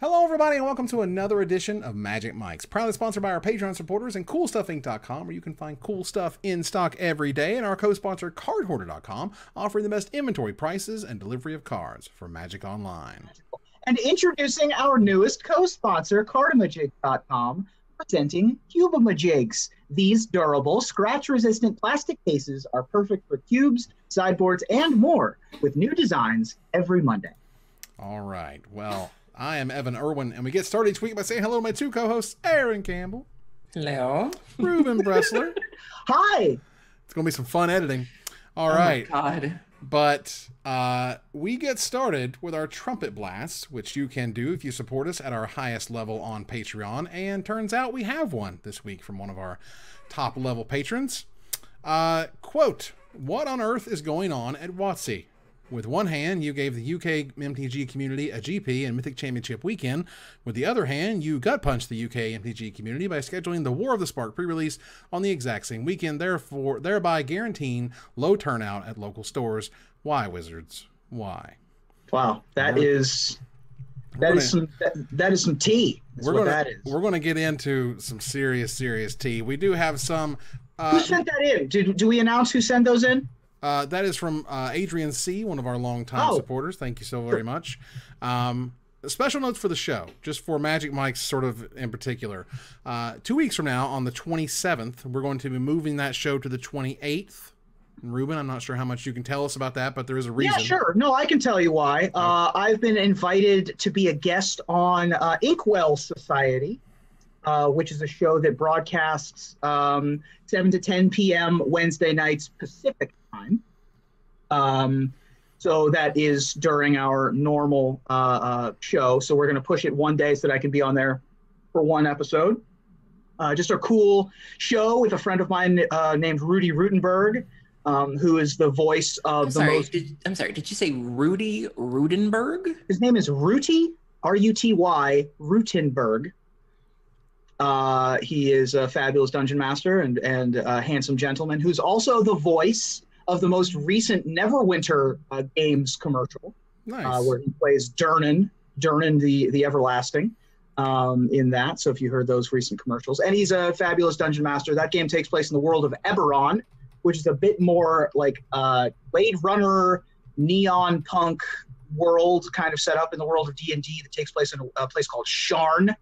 Hello, everybody, and welcome to another edition of Magic Mike's, proudly sponsored by our Patreon supporters and CoolStuffInc.com, where you can find cool stuff in stock every day, and our co-sponsor CardHoarder.com, offering the best inventory prices and delivery of cards for Magic Online. And introducing our newest co-sponsor, Cardamajig.com, presenting Cubamajigs. These durable, scratch-resistant plastic cases are perfect for cubes, sideboards, and more, with new designs every Monday. All right, well, I am Evan Irwin, and we get started each week by saying hello to my two co-hosts, Aaron Campbell. Hello. Ruben Bressler. Hi. It's going to be some fun editing. All Oh right. my God. But we get started with our Trumpet Blast, which you can do if you support us at our highest level on Patreon. And turns out we have one this week from one of our top level patrons. Quote, "What on earth is going on at WotC? With one hand, you gave the UK MTG community a GP and Mythic Championship weekend. With the other hand, you gut-punched the UK MTG community by scheduling the War of the Spark pre-release on the exact same weekend, thereby guaranteeing low turnout at local stores. Why, Wizards? Why?" Wow, that is some tea. We're going to get into some serious tea. We do have some. Who sent that in? Do we announce who sent those in? That is from Adrian C., one of our longtime supporters. Thank you so very much. Special notes for the show, just for Magic Mike's sort of in particular. 2 weeks from now, on the 27th, we're going to be moving that show to the 28th. Ruben, I'm not sure how much you can tell us about that, but there is a reason. Yeah, sure. No, I can tell you why. I've been invited to be a guest on Inkwell Society, which is a show that broadcasts 7 to 10 p.m. Wednesday nights Pacific time. So that is during our normal show. So we're going to push it one day so that I can be on there for one episode. Just a cool show with a friend of mine named Rudy Rutenberg, who is the voice of I'm sorry, did you say Rudy Rudenberg? His name is Ruty, R-U-T-Y, Rutenberg. He is a fabulous dungeon master and a handsome gentleman who's also the voice of the most recent Neverwinter Games commercial. Nice. Where he plays Durnan the Everlasting in that. So if you heard those recent commercials. And he's a fabulous dungeon master. That game takes place in the world of Eberron, which is a bit more like Blade Runner, neon punk world kind of set up in the world of D&D that takes place in a place called Sharn.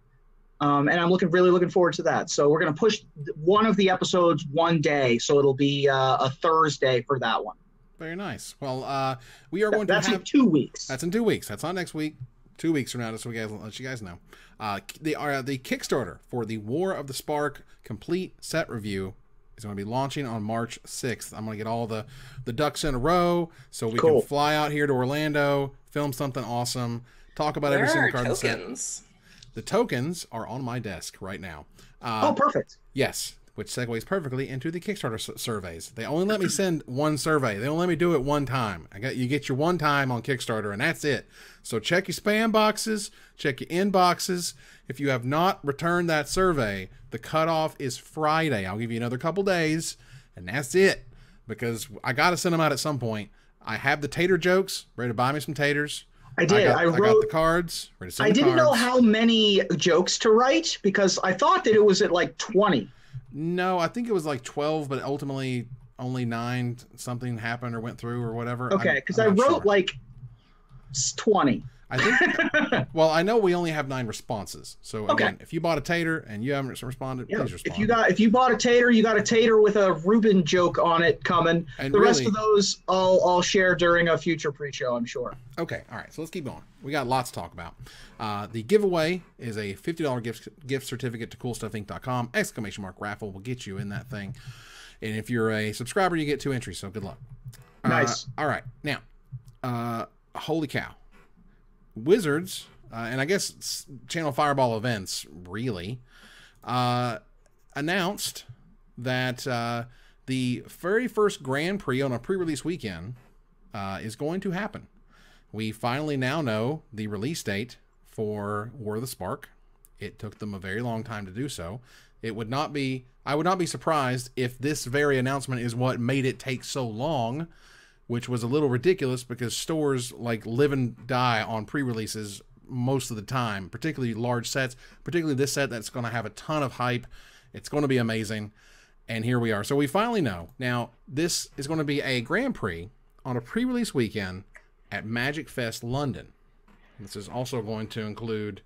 And I'm really looking forward to that. So we're going to push one of the episodes one day. So it'll be a Thursday for that one. Very nice. Well, we are going to have... That's in 2 weeks. That's in 2 weeks. That's not next week. 2 weeks from now, just so we guys let you guys know. The Kickstarter for the War of the Spark complete set review is going to be launching on March 6th. I'm going to get all the ducks in a row so we can fly out here to Orlando, film something awesome, talk about every single card. Tokens? The tokens are on my desk right now. Perfect. Yes, which segues perfectly into the Kickstarter surveys. They only let me send one survey. They only let me do it one time. You get your one time on Kickstarter, and that's it. So check your spam boxes, check your inboxes. If you have not returned that survey, the cutoff is Friday. I'll give you another couple days, and that's it. Because I got to send them out at some point. I have the tater jokes. Ready to buy me some taters. I did. I got the cards. Ready to send I the didn't know cards. how many jokes to write because I thought that it was at like 20. No, I think it was like 12, but ultimately only 9 something happened or went through or whatever. Okay, because I wrote like 20. I think. Well, I know we only have 9 responses. So again, if you bought a tater and you haven't responded, please respond. If you bought a tater, you got a tater with a Ruben joke on it coming. And the rest of those I'll share during a future pre-show, I'm sure. Okay, all right. So let's keep going. We got lots to talk about. The giveaway is a $50 gift certificate to CoolStuffInc.com. ! Raffle will get you in that thing. And if you're a subscriber, you get 2 entries. So good luck. Nice. All right, now, holy cow. Wizards, and I guess Channel Fireball Events, really, announced that the very first Grand Prix on a pre-release weekend is going to happen. We finally now know the release date for War of the Spark. It took them a very long time to do so. I would not be surprised if this very announcement is what made it take so long, which was a little ridiculous because stores like live and die on pre-releases most of the time, particularly large sets, particularly this set that's going to have a ton of hype. It's going to be amazing. And here we are. So we finally know. Now, this is going to be a Grand Prix on a pre-release weekend at Magic Fest London. This is also going to include,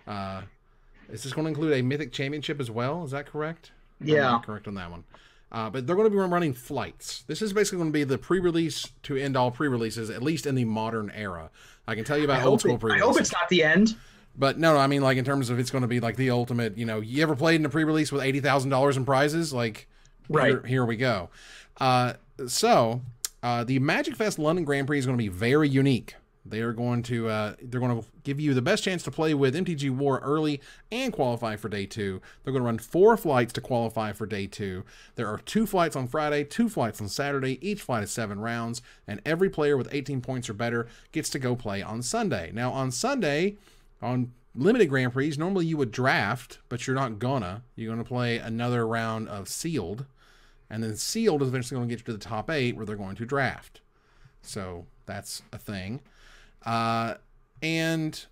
is this going to include a Mythic Championship as well? Is that correct? Yeah. I'm not correct on that one. But they're going to be running flights. This is basically going to be the pre-release to end all pre-releases, at least in the modern era. I can tell you about old school pre-releases. I hope it's not the end. But no, I mean, like, in terms of it's going to be like the ultimate, you ever played in a pre-release with $80,000 in prizes? Like, right. Here we go. So the Magic Fest London Grand Prix is going to be very unique. They're going to give you the best chance to play with MTG War early and qualify for day 2. They're going to run 4 flights to qualify for day 2. There are 2 flights on Friday, 2 flights on Saturday. Each flight is 7 rounds, and every player with 18 points or better gets to go play on Sunday. Now, on Sunday, on limited Grand Prix, normally you would draft, but you're not gonna. You're going to play another round of Sealed, and then Sealed is eventually going to get you to the top 8 where they're going to draft. So that's a thing. And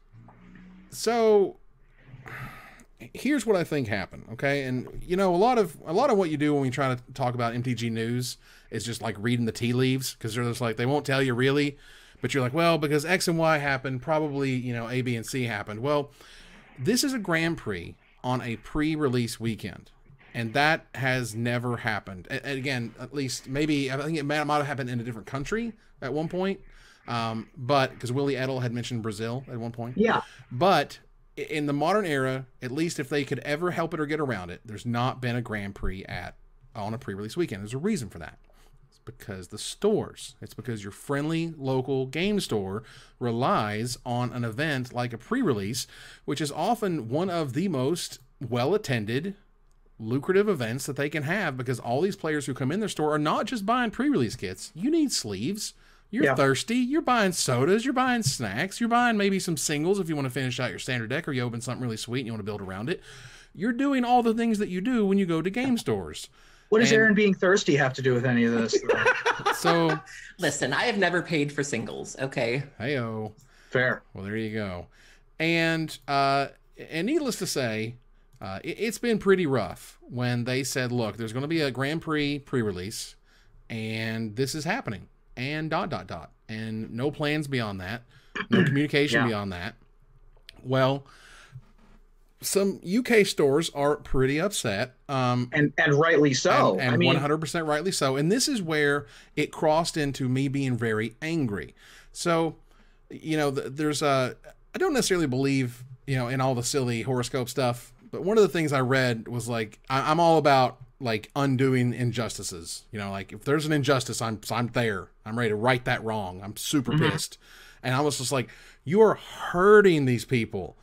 so here's what I think happened. Okay. And a lot of what you do when we try to talk about MTG news is just like reading the tea leaves. Cause they're just like, they won't tell you really, but you're like, well, because X and Y happened, probably, A, B, and C happened. Well, this is a Grand Prix on a pre-release weekend. And that has never happened. And again, at least maybe, I think it might have happened in a different country at one point. But because Willie Edel had mentioned Brazil at one point. Yeah. But in the modern era, at least if they could ever help it or get around it, there's not been a Grand Prix on a pre-release weekend. There's a reason for that. It's because the stores. It's because your friendly local game store relies on an event like a pre-release, which is often one of the most well-attended, lucrative events that they can have, because all these players who come in their store are not just buying pre-release kits. You need sleeves. You're thirsty. You're buying sodas. You're buying snacks. You're buying maybe some singles if you want to finish out your standard deck, or you open something really sweet and you want to build around it. You're doing all the things that you do when you go to game stores. What does Aaron being thirsty have to do with any of this? So, listen, I have never paid for singles. Okay. Hey-o. Fair. Well, there you go. And needless to say, it's been pretty rough when they said, look, there's going to be a Grand Prix pre-release, and this is happening. And ... And no plans beyond that. No communication beyond that. Well, some UK stores are pretty upset. And rightly so. And 100% rightly so. And this is where it crossed into me being very angry. So, there's I don't necessarily believe, in all the silly horoscope stuff. But one of the things I read was like, I'm all about like undoing injustices. Like if there's an injustice, I'm there. I'm ready to right that wrong. I'm super pissed. And I was just like, you are hurting these people.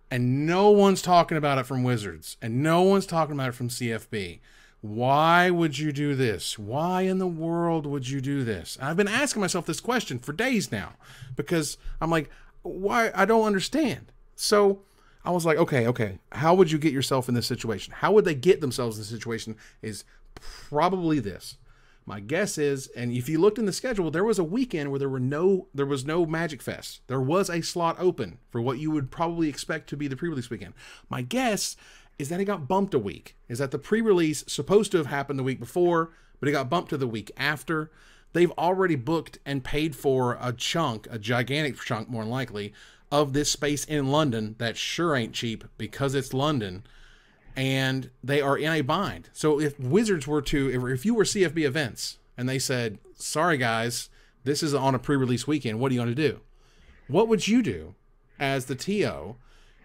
And no one's talking about it from Wizards. And no one's talking about it from CFB. Why would you do this? Why in the world would you do this? And I've been asking myself this question for days now, because I'm like, why? I don't understand. So I was like, okay, how would you get yourself in this situation? How would they get themselves in this situation is probably this. My guess is, and if you looked in the schedule, there was a weekend where there was no Magic Fest. There was a slot open for what you would probably expect to be the pre-release weekend. My guess is that it got bumped a week. Is that the pre-release supposed to have happened the week before, but it got bumped to the week after. They've already booked and paid for a gigantic chunk more than likely, of this space in London that sure ain't cheap because it's London, and they are in a bind. So if Wizards were if you were CFB Events and they said, sorry guys, this is on a pre-release weekend, what are you going to do? What would you do as the TO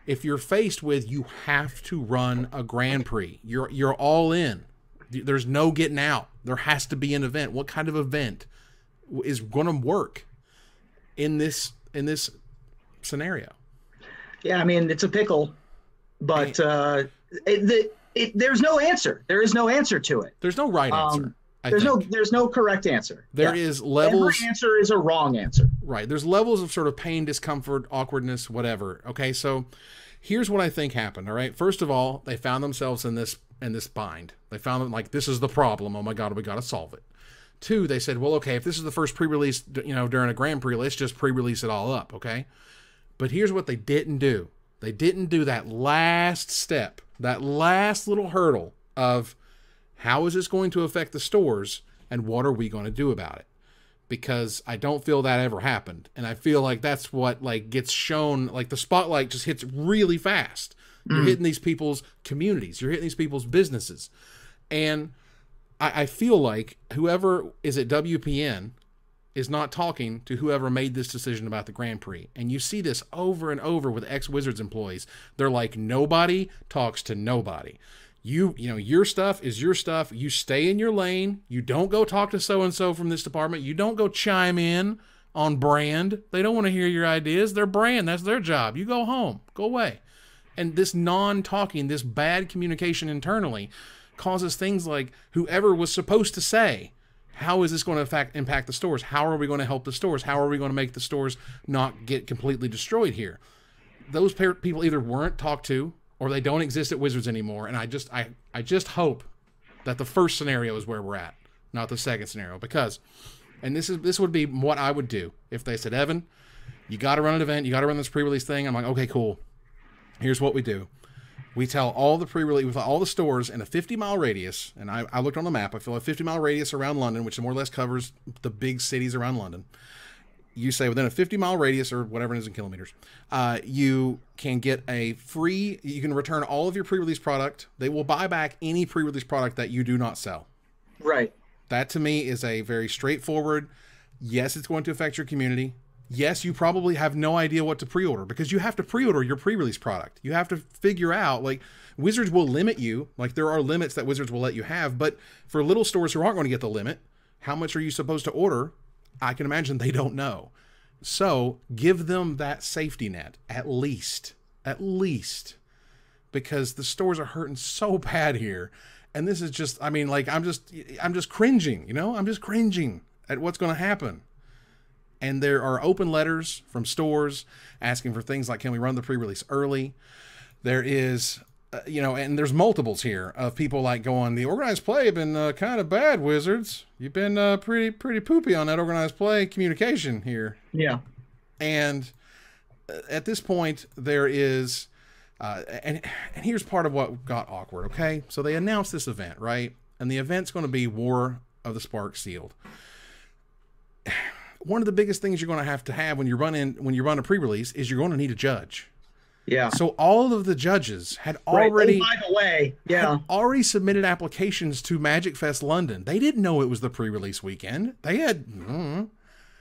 if you're faced with, you have to run a Grand Prix? You're all in. There's no getting out. There has to be an event. What kind of event is going to work in this scenario? Yeah, I mean, it's a pickle, but there's no answer. There is no answer to it. There's no right answer. There's no correct answer. There is levels. Every answer is a wrong answer. Right. There's levels of sort of pain, discomfort, awkwardness, whatever. Okay, so here's what I think happened. All right. First of all, they found themselves in this bind. They found them like, this is the problem. Oh my God, we got to solve it. 2, they said, well, okay, if this is the first pre-release, during a Grand Prix, let's just pre-release it all up. Okay. But here's what they didn't do. They didn't do that last step, that last little hurdle of how is this going to affect the stores and what are we going to do about it? Because I don't feel that ever happened. And I feel like that's what like gets shown, like the spotlight just hits really fast. You're hitting these people's communities. You're hitting these people's businesses. And I feel like whoever is at WPN is not talking to whoever made this decision about the Grand Prix. And you see this over and over with ex-Wizards employees. They're like, nobody talks to nobody. You know, your stuff is your stuff. You stay in your lane. You don't go talk to so-and-so from this department. You don't go chime in on brand. They don't want to hear your ideas. Their brand, that's their job. You go home. Go away. And this non-talking, this bad communication internally causes things like whoever was supposed to say, how is this going to impact the stores? How are we going to help the stores? How are we going to make the stores not get completely destroyed here? Those people either weren't talked to or they don't exist at Wizards anymore. And I just hope that the first scenario is where we're at, not the second scenario. Because, and this would be what I would do if they said, Evan, you got to run an event. You got to run this pre-release thing. I'm like, okay, cool. Here's what we do. We tell all the pre-release, with all the stores in a 50-mile radius, and I looked on the map, I feel a 50-mile radius around London, which more or less covers the big cities around London. You say within a 50-mile radius, or whatever it is in kilometers, you can get a free, you can return all of your pre-release product. They will buy back any pre-release product that you do not sell. Right. That to me is a very straightforward, yes, it's going to affect your community. Yes, you probably have no idea what to pre-order because you have to pre-order your pre-release product. You have to figure out, like, Wizards will limit you. Like, there are limits that Wizards will let you have. But for little stores who aren't going to get the limit, how much are you supposed to order? I can imagine they don't know. So give them that safety net, at least, because the stores are hurting so bad here. And this is just, I mean, like, I'm just cringing, you know, I'm just cringing at what's going to happen. And there are open letters from stores asking for things like, can we run the pre-release early? There is, you know, and there's multiples here of people like going, the organized play have been kind of bad, Wizards. You've been pretty poopy on that organized play communication here. Yeah. And at this point, there is, and here's part of what got awkward, okay? So they announced this event, right? And the event's going to be War of the Spark Sealed. One of the biggest things you're going to have when you run a pre-release is you're going to need a judge. Yeah. So all of the judges had already, by the way, yeah, already submitted applications to Magic Fest London. They didn't know it was the pre-release weekend. They had,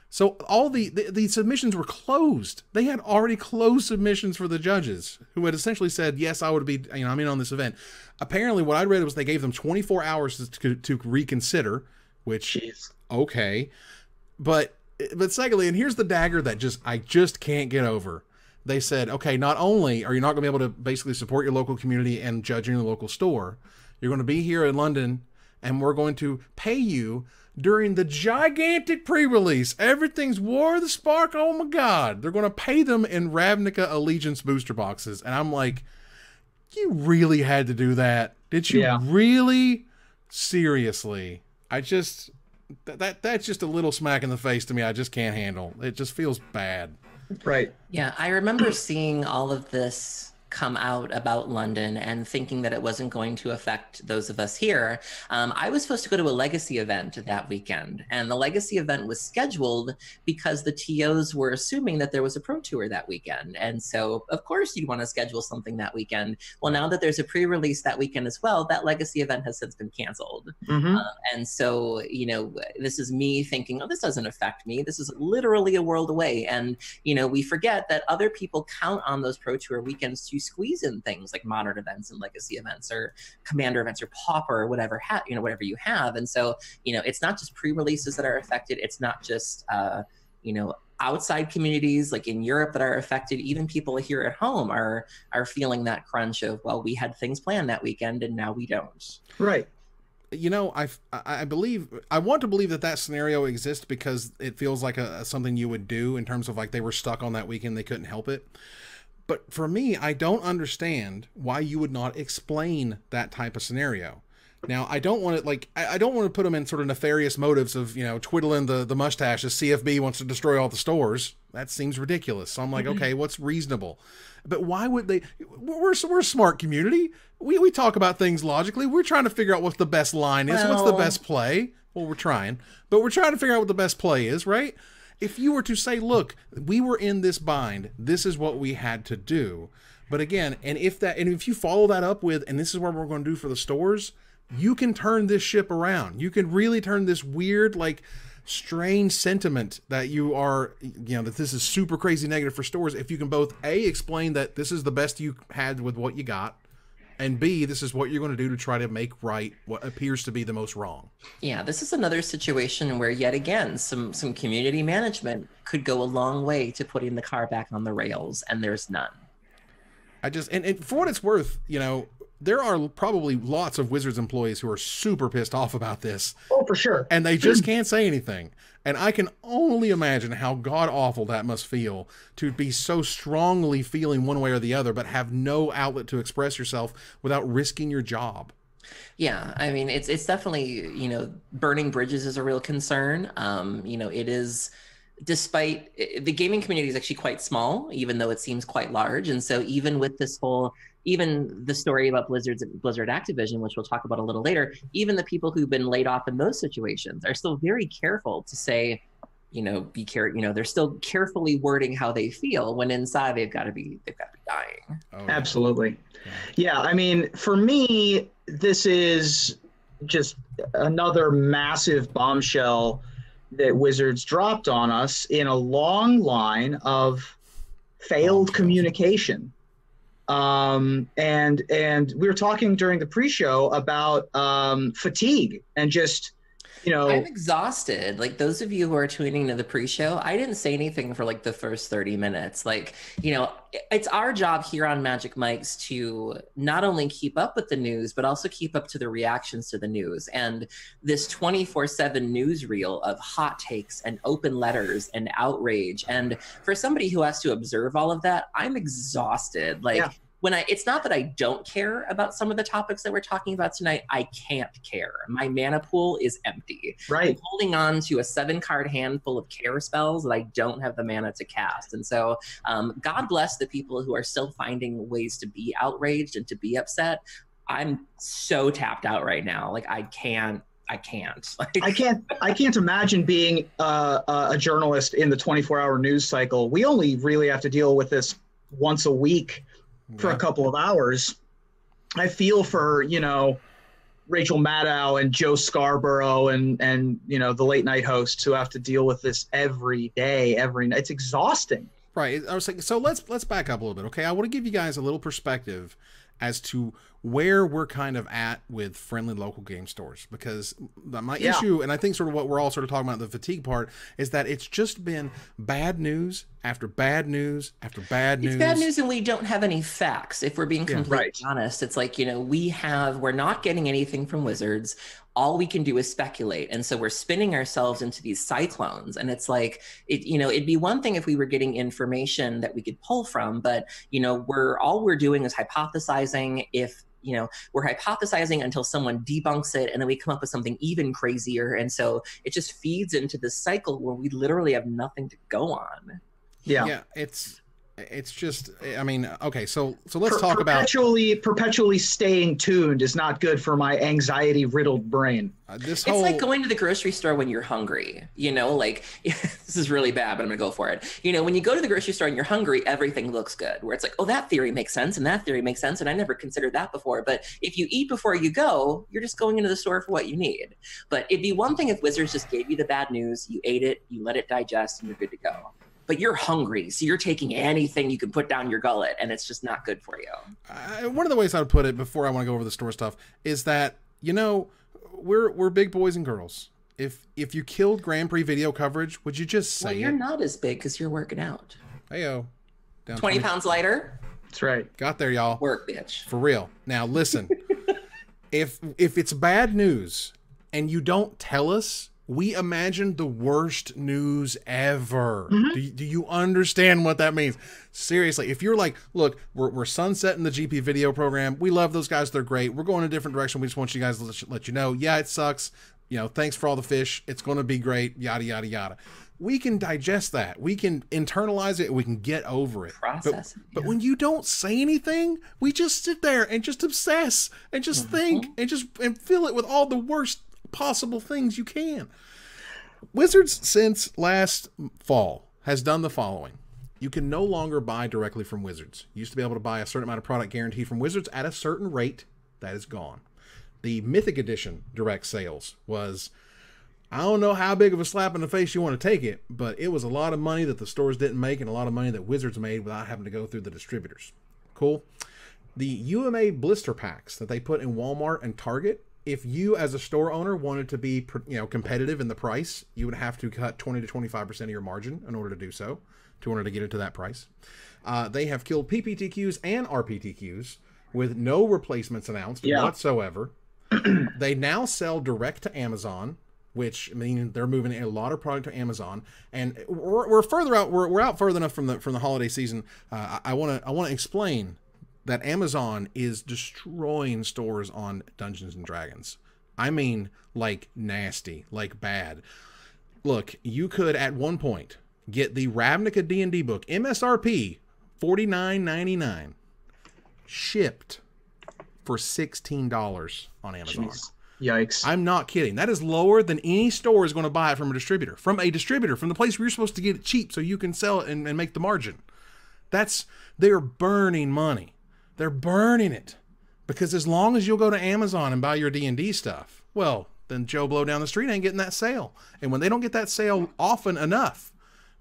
so all the submissions were closed. They had already closed submissions for the judges who had essentially said, yes, I would be, you know, I'm in on this event. Apparently what I read was they gave them 24 hours to reconsider, which, okay. But secondly, and here's the dagger that I just can't get over. They said, okay, not only are you not going to be able to basically support your local community and judge in the local store, you're going to be here in London and we're going to pay you during the gigantic pre-release. Everything's War of the Spark. Oh my God. They're going to pay them in Ravnica Allegiance booster boxes. And I'm like, you really had to do that? Did you really? Seriously? That's just a little smack in the face to me. I just can't handle. It just feels bad. Right. Yeah, I remember seeing all of this come out about London and thinking that it wasn't going to affect those of us here. I was supposed to go to a Legacy event that weekend, and the Legacy event was scheduled because the TOs were assuming that there was a Pro Tour that weekend. And so, of course, you'd want to schedule something that weekend. Well, now that there's a pre-release that weekend as well, that Legacy event has since been canceled. And so, you know, this is me thinking, oh, this doesn't affect me. This is literally a world away. And, you know, we forget that other people count on those Pro Tour weekends to squeeze in things like modern events and legacy events or commander events or pauper or whatever whatever you have. And so, you know, it's not just pre-releases that are affected. It's not just you know, outside communities like in Europe that are affected. Even people here at home are feeling that crunch of, well, we had things planned that weekend and now we don't. Right. You know, I want to believe that scenario exists because it feels like something you would do in terms of like they were stuck on that weekend, they couldn't help it. But for me, I don't understand why you would not explain that type of scenario. Now, I don't want to I don't want to put them in sort of nefarious motives of, twiddling the mustache as CFB wants to destroy all the stores. That seems ridiculous. So I'm like, okay, what's reasonable? But why would they? We're a smart community. We talk about things logically. We're trying to figure out what the best line is. What's the best play? Well, we're trying to figure out what the best play is, right? If you were to say, look, we were in this bind, this is what we had to do. But again, if you follow that up with, and this is what we're going to do for the stores, you can turn this ship around. You can really turn this weird, strange sentiment that you are, that this is super crazy negative for stores. If you can both A, explain that this is the best you had with what you got, and B, this is what you're going to do to try to make right what appears to be the most wrong. Yeah, this is another situation where, yet again, some community management could go a long way to putting the car back on the rails, and there's none. And for what it's worth, there are probably lots of Wizards employees who are super pissed off about this. Oh, for sure. And they just can't say anything. And I can only imagine how god-awful that must feel to be so strongly feeling one way or the other, but have no outlet to express yourself without risking your job. Yeah, I mean, it's definitely, burning bridges is a real concern. It is, despite the gaming community is actually quite small, even though it seems quite large. And so even with this even the story about Blizzard Activision, which we'll talk about a little later, even the people who've been laid off in those situations are still very careful to say, be careful. They're still carefully wording how they feel when inside they've got to be dying. Oh, absolutely. Yeah. I mean, for me, this is just another massive bombshell that Wizards dropped on us in a long line of failed communication. And we were talking during the pre-show about fatigue and just, I'm exhausted. Like, those of you who are tuning to the pre-show, I didn't say anything for the first 30 minutes. It's our job here on Magic Mics to not only keep up with the news, but also keep up to the reactions to the news. And this 24/7 newsreel of hot takes and open letters and outrage. And for somebody who has to observe all of that, I'm exhausted. It's not that I don't care about some of the topics that we're talking about tonight. I can't care. My mana pool is empty. Right. I'm holding on to a 7-card hand full of care spells that I don't have the mana to cast. And so God bless the people who are still finding ways to be outraged and to be upset. I'm so tapped out right now. I can't. I can't imagine being a journalist in the 24-hour news cycle. We only really have to deal with this once a week for a couple of hours. I feel for, Rachel Maddow and Joe Scarborough and the late night hosts who have to deal with this every day, every night. It's exhausting. Right. I was like, so let's back up a little bit. Okay. I want to give you guys a little perspective as to where we're kind of at with friendly local game stores, because my issue, and I think sort of what we're all sort of talking about, the fatigue part, is that it's just been bad news after bad news after bad news. It's bad news, and we don't have any facts. If we're being completely honest, it's we're not getting anything from Wizards. All we can do is speculate. And so we're spinning ourselves into these cyclones. And it's it'd be one thing if we were getting information that we could pull from, but we're doing is hypothesizing. We're hypothesizing until someone debunks it, and then we come up with something even crazier. And so it just feeds into this cycle where we literally have nothing to go on. Yeah. It's just, I mean, okay, so let's talk about perpetually staying tuned is not good for my anxiety-riddled brain. It's like going to the grocery store when you're hungry. This is really bad, but I'm gonna go for it. When you go to the grocery store and you're hungry, everything looks good. Where it's like, oh, that theory makes sense, and that theory makes sense, and I never considered that before. But if you eat before you go, you're just going into the store for what you need. But it'd be one thing if Wizards just gave you the bad news, you ate it, you let it digest, and you're good to go. But you're hungry, so you're taking anything you can put down your gullet, and it's just not good for you. One of the ways I would put it before I want to go over the store stuff is that, we're big boys and girls. If you killed Grand Prix video coverage, would you just say you're not as big because you're working out. Heyo. 20 pounds lighter? That's right. Got there, y'all. Work, bitch. For real. Now, listen. if it's bad news and you don't tell us, we imagined the worst news ever. Do you understand what that means? Seriously, if you're like, look, we're sunsetting the GP video program. We love those guys. They're great. We're going a different direction. We just want you guys to let you know. Yeah, it sucks. You know, thanks for all the fish. It's going to be great. Yada, yada, yada. We can digest that. We can internalize it. We can get over it. Process it. But when you don't say anything, we just sit there and just obsess and just think and fill it with all the worst possible things you can. Wizards since last fall has done the following. You can no longer buy directly from Wizards. You used to be able to buy a certain amount of product guaranteed from Wizards at a certain rate. That is gone. The Mythic Edition direct sales was, I don't know how big of a slap in the face you want to take it, but it was a lot of money that the stores didn't make and a lot of money that Wizards made without having to go through the distributors. Cool. The UMA blister packs that they put in Walmart and Target, if you as a store owner wanted to be, you know, competitive in the price, you would have to cut 20 to 25% of your margin in order to do so, in order to get it to that price. They have killed PPTQs and RPTQs with no replacements announced whatsoever. They now sell direct to Amazon, which means they're moving a lot of product to Amazon, and we're further out. We're out further enough from the holiday season. I want to explain that Amazon is destroying stores on Dungeons and Dragons. I mean, like nasty, like bad. Look, you could at one point get the Ravnica D&D book, MSRP $49.99, shipped for $16 on Amazon. Jeez. Yikes. I'm not kidding. That is lower than any store is going to buy it from a distributor. From the place where you're supposed to get it cheap so you can sell it and make the margin. They're burning money. They're burning it. Because as long as you'll go to Amazon and buy your D&D stuff, well, then Joe Blow down the street ain't getting that sale. And when they don't get that sale often enough,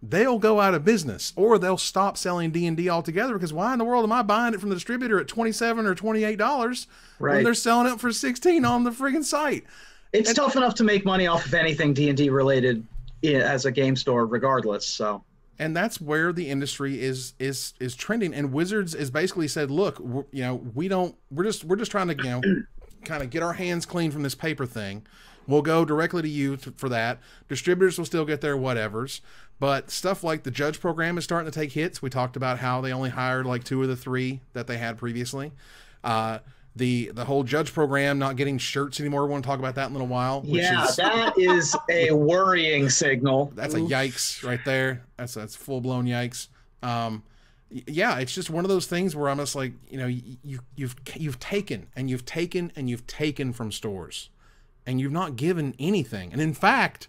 they'll go out of business, or they'll stop selling D&D altogether, because why in the world am I buying it from the distributor at $27 or $28 when they're selling it for $16 on the friggin' site? It's tough enough to make money off of anything D&D related as a game store regardless, so. And that's where the industry is trending. And Wizards has basically said, look, we're just trying to, kind of get our hands clean from this paper thing. We'll go directly to you for that. Distributors will still get their whatevers. But stuff like the Judge program is starting to take hits. We talked about how they only hired like 2 of the 3 that they had previously. The whole Judge program not getting shirts anymore. We want to talk about that in a little while. That is a worrying signal. That's a yikes right there. That's full-blown yikes. Yeah, it's just one of those things where I'm just like, you've taken and you've taken and you've taken from stores, and you've not given anything. And in fact,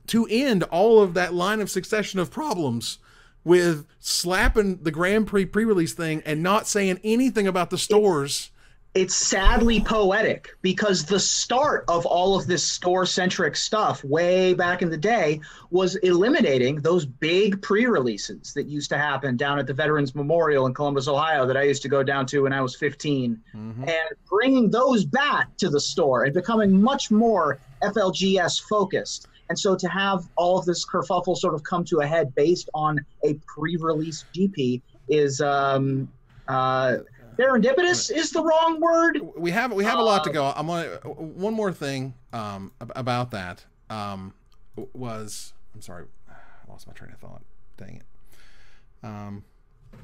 to end all of that line of succession of problems with slapping the Grand Prix pre-release thing and not saying anything about the stores. It's sadly poetic, because the start of all of this store-centric stuff way back in the day was eliminating those big pre-releases that used to happen down at the Veterans Memorial in Columbus, Ohio, that I used to go down to when I was 15, and bringing those back to the store and becoming much more FLGS focused. And so to have all of this kerfuffle sort of come to a head based on a pre-release GP is serendipitous is the wrong word. We have a lot to go. I'm gonna one more thing about that was, I'm sorry, I lost my train of thought. Dang it.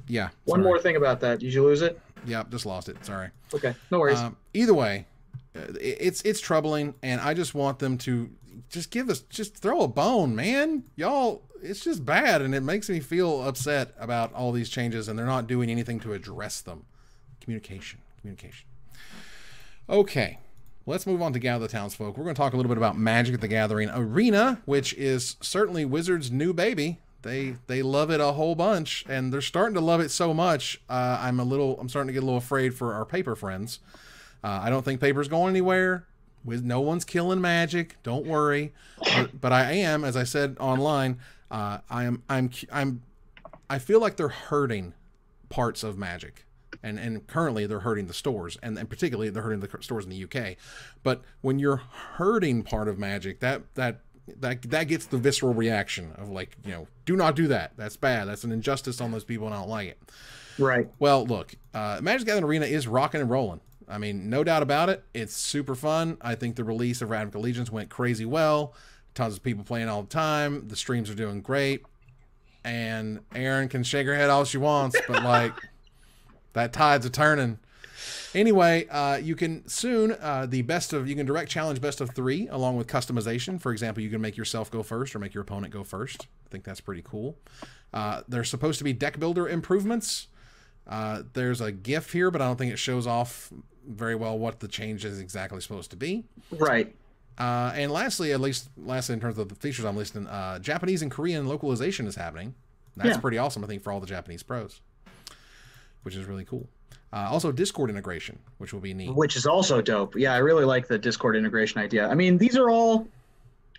Yeah. One more thing about that. Did you lose it? Yeah, just lost it. Sorry. Okay, no worries. Either way, it's troubling, and I just want them to just throw a bone, man. Y'all, it's just bad, and it makes me feel upset about all these changes, and they're not doing anything to address them. Communication. Okay, let's move on to Gather the Townsfolk. We're going to talk a little bit about Magic the Gathering Arena, which is certainly Wizards' new baby. They love it a whole bunch, and they're starting to love it so much. I'm starting to get a little afraid for our paper friends. I don't think paper's going anywhere. No one's killing Magic. Don't worry. But I am, as I said online, I feel like they're hurting parts of Magic. And currently they're hurting the stores, and particularly they're hurting the stores in the UK. But when you're hurting part of Magic, that gets the visceral reaction of like, do not do that. That's bad. That's an injustice on those people, and I don't like it. Right. Well, look, Magic the Gathering Arena is rocking and rolling. I mean, no doubt about it. It's super fun. I think the release of Ravnica Legions went crazy well. Tons of people playing all the time. The streams are doing great. And Aaron can shake her head all she wants, but like that tide's a turning. Anyway, you can soon you can direct challenge best of 3 along with customization. For example, you can make yourself go first or make your opponent go first. I think that's pretty cool. There's supposed to be deck builder improvements. There's a GIF here, but I don't think it shows off very well what the change is exactly supposed to be. Right. And lastly in terms of the features I'm listing, Japanese and Korean localization is happening. That's pretty awesome, I think, for all the Japanese pros, which is really cool. Also, Discord integration, which will be neat. Which is also dope. Yeah, I really like the Discord integration idea. I mean, these are all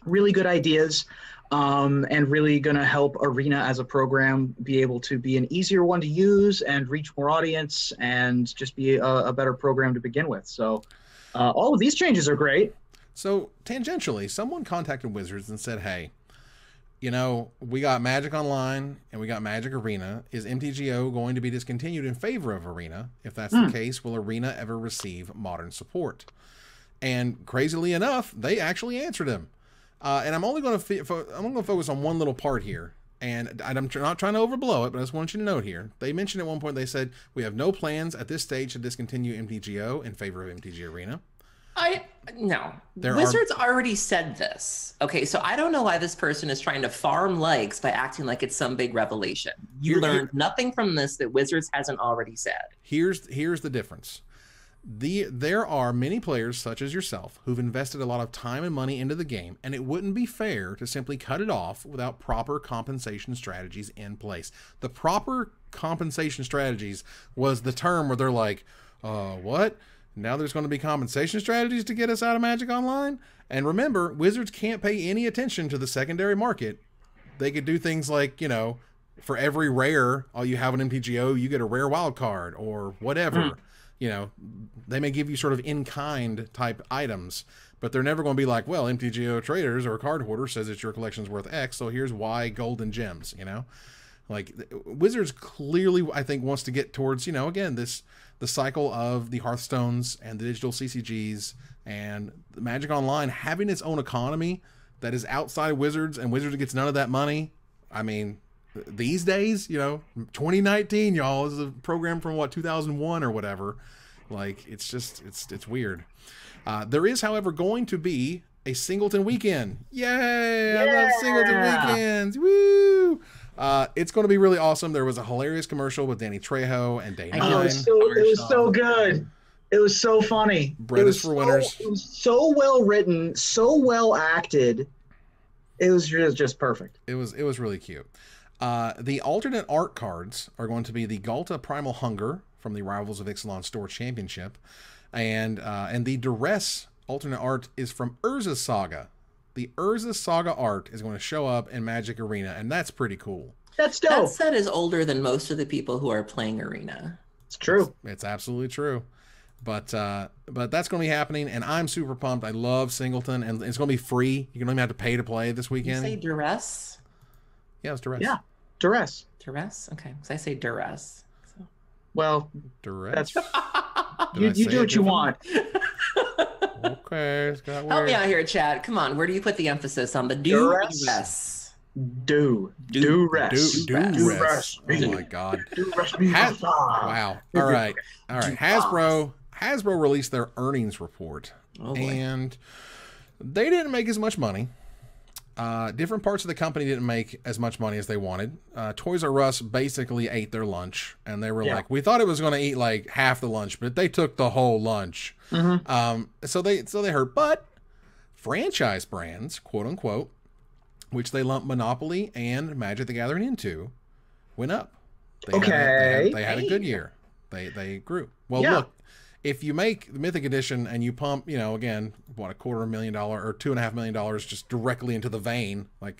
really good ideas, and really going to help Arena as a program be able to be an easier one to use and reach more audience and just be a better program to begin with. So all of these changes are great. So, tangentially, someone contacted Wizards and said, hey, you know, we got Magic Online and we got Magic Arena. Is MTGO going to be discontinued in favor of Arena? If that's the case, will Arena ever receive modern support? And crazily enough, they actually answered him. And I'm only going to focus on one little part here. And I'm not trying to overblow it, but I just want you to note here. They mentioned at one point, they said, we have no plans at this stage to discontinue MTGO in favor of MTG Arena. No. Wizards already said this. Okay, so I don't know why this person is trying to farm legs by acting like it's some big revelation. You learned nothing from this that Wizards hasn't already said. Here's the difference. There are many players such as yourself who've invested a lot of time and money into the game, and it wouldn't be fair to simply cut it off without proper compensation strategies in place. The proper compensation strategies was the term where they're like, what? Now there's going to be compensation strategies to get us out of Magic Online? And remember, Wizards can't pay any attention to the secondary market. They could do things like, you know, for every rare, you have an MTGO, you get a rare wild card or whatever. You know, they may give you sort of in-kind type items, but they're never going to be like, well, MTGO traders or card hoarder says that your collection's worth X, so here's Y golden gems, you know? Like, Wizards clearly, I think, wants to get towards, you know, again, the cycle of the Hearthstones and the digital CCGs and the Magic Online having its own economy that is outside of Wizards, and Wizards gets none of that money. I mean, these days, you know, 2019, y'all, is a program from, 2001 or whatever. Like, it's just, it's weird. There is, however, going to be a Singleton weekend. Yay! I love Singleton weekends. Woo! It's going to be really awesome. There was a hilarious commercial with Danny Trejo and Dane. It was so good. It was so funny. Bread is for winners. It was so well written, so well acted. It was just perfect. It was really cute. The alternate art cards are going to be the Galta Primal Hunger from the Rivals of Ixalan Store Championship, and the Duress alternate art is from Urza Saga. The Urza Saga art is going to show up in Magic Arena, and that's pretty cool. That's dope. That set is older than most of the people who are playing Arena. It's true. It's absolutely true. But that's going to be happening, and I'm super pumped. I love Singleton, and it's going to be free. You don't even have to pay to play this weekend. You say Duress? Yeah, it's Duress. Yeah, Duress. Duress? Okay, because I say Duress. So. Well, Duress. You do what you want. Okay, it's got help me out here, Chad. Come on, where do you put the emphasis on the duress? Duress. Duress. Oh my God. Wow. All right. Hasbro released their earnings report, and they didn't make as much money. Different parts of the company didn't make as much money as they wanted. Toys R Us basically ate their lunch, and they were like, we thought it was going to eat like half the lunch, but they took the whole lunch. So they hurt. But franchise brands, quote unquote, which they lump Monopoly and Magic the Gathering into, went up. They had a good year. They grew. Well, look, if you make the Mythic Edition and you pump, you know, again, what, $250,000 or $2.5 million just directly into the vein, like,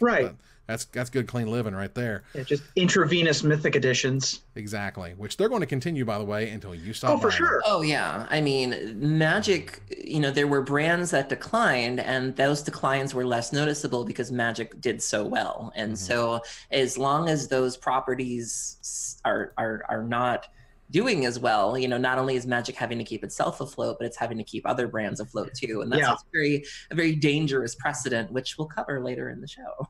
that's good, clean living right there. Yeah, just intravenous Mythic Editions. Exactly, which they're going to continue, by the way, until you stop. Oh, for sure. Oh, yeah. I mean, Magic, you know, there were brands that declined, and those declines were less noticeable because Magic did so well. And so as long as those properties are not doing as well. You know, not only is Magic having to keep itself afloat, but it's having to keep other brands afloat too. And that's a very dangerous precedent, which we'll cover later in the show.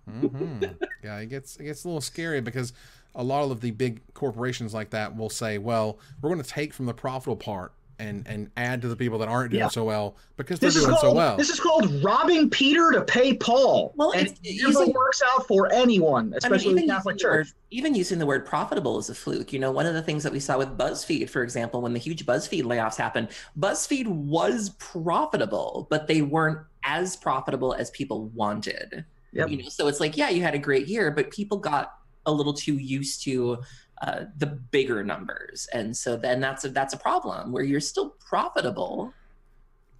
Yeah, it gets a little scary because a lot of the big corporations like that will say, well, we're going to take from the profitable part and add to the people that aren't doing so well because they're doing so well. This is called robbing Peter to pay Paul. Well, and it never works out for anyone, especially the Catholic Church. Even using the word profitable is a fluke. You know, one of the things that we saw with BuzzFeed, for example, when the huge BuzzFeed layoffs happened, BuzzFeed was profitable, but they weren't as profitable as people wanted. Yep. You know, so it's like, yeah, you had a great year, but people got a little too used to the bigger numbers, and so then that's a problem where you're still profitable.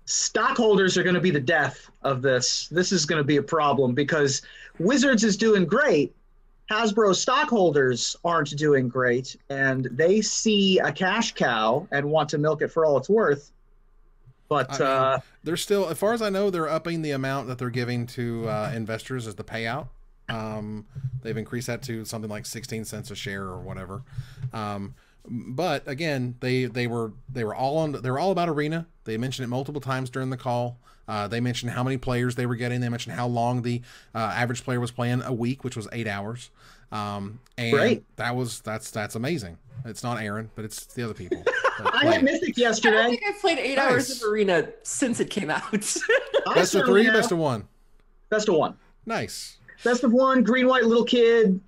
Stockholders are going to be the death of this. This is going to be a problem because Wizards is doing great. Hasbro stockholders aren't doing great, and they see a cash cow and want to milk it for all it's worth. But I mean, they're still, as far as I know, they're upping the amount that they're giving to investors as the payout. They've increased that to something like 16 cents a share or whatever. But again, they were all about Arena. They mentioned it multiple times during the call. They mentioned how many players they were getting. They mentioned how long the average player was playing a week, which was 8 hours. And that's amazing. It's not Aaron, but it's the other people. I had Mythic yesterday. I don't think I've played 8 hours of Arena since it came out. Best of 3, best of 1. Best of 1. Nice. Best of 1, green, white, little kid,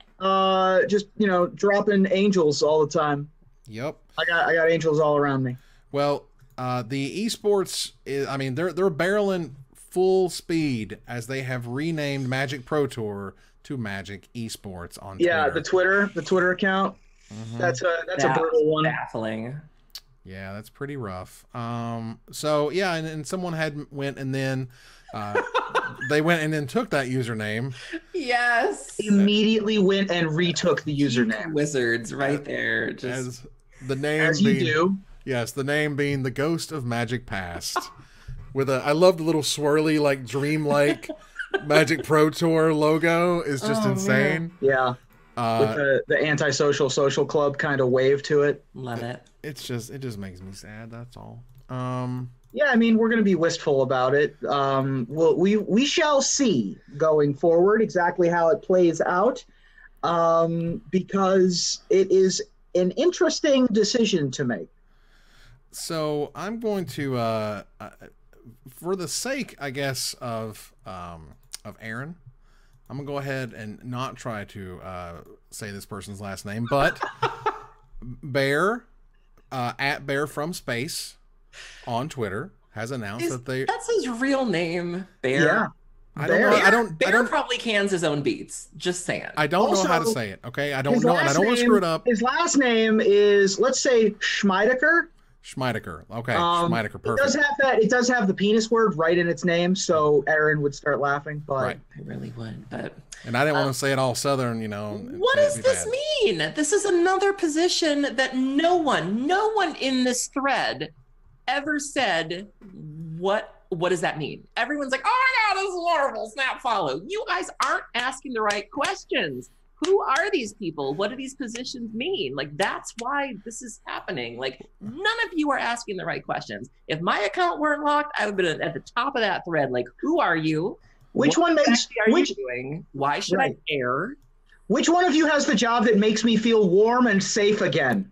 just, you know, dropping angels all the time. Yep. I got angels all around me. Well, the esports, I mean, they're barreling full speed as they have renamed Magic Pro Tour to Magic Esports on Twitter. Yeah, the Twitter account. That's a brutal one. Baffling. Yeah, that's pretty rough. So yeah, and someone had went and then they went and then took that username. Yes. Immediately went and retook the username. Wizards right there. Just as the name as being, you do. Yes, the name being the Ghost of Magic Past. With I love the little swirly, like dreamlike Magic Pro Tour logo is just insane. Man. Yeah. With the antisocial social club kind of wave to it. Love it. It just makes me sad. That's all. Yeah, I mean, we're going to be wistful about it. We shall see going forward exactly how it plays out, because it is an interesting decision to make. So I'm going to, for the sake, I guess, of Aaron, I'm gonna go ahead and not try to say this person's last name, but Bear at Bear from Space on Twitter has announced that's his real name, Bear. Yeah. Bear probably cans his own beats. Just saying. I don't know how to say it. Okay, I don't know, and I don't want to screw it up. His last name is, let's say, Schmeidecker. Schmeidecker. Okay, Schmeidecker. Perfect. It does have the penis word right in its name, so Aaron would start laughing. But right. I really would. But and I didn't want to say it all Southern, you know. What does this mean? This is another position that no one in this thread ever said. What does that mean? Everyone's like, oh my God, this is wonderful. Snap follow. You guys aren't asking the right questions. Who are these people? What do these positions mean? Like, that's why this is happening. Like, none of you are asking the right questions. If my account weren't locked, I would have been at the top of that thread. Like, who are you? Which what one makes you doing? Why should I care? Which one of you has the job that makes me feel warm and safe again?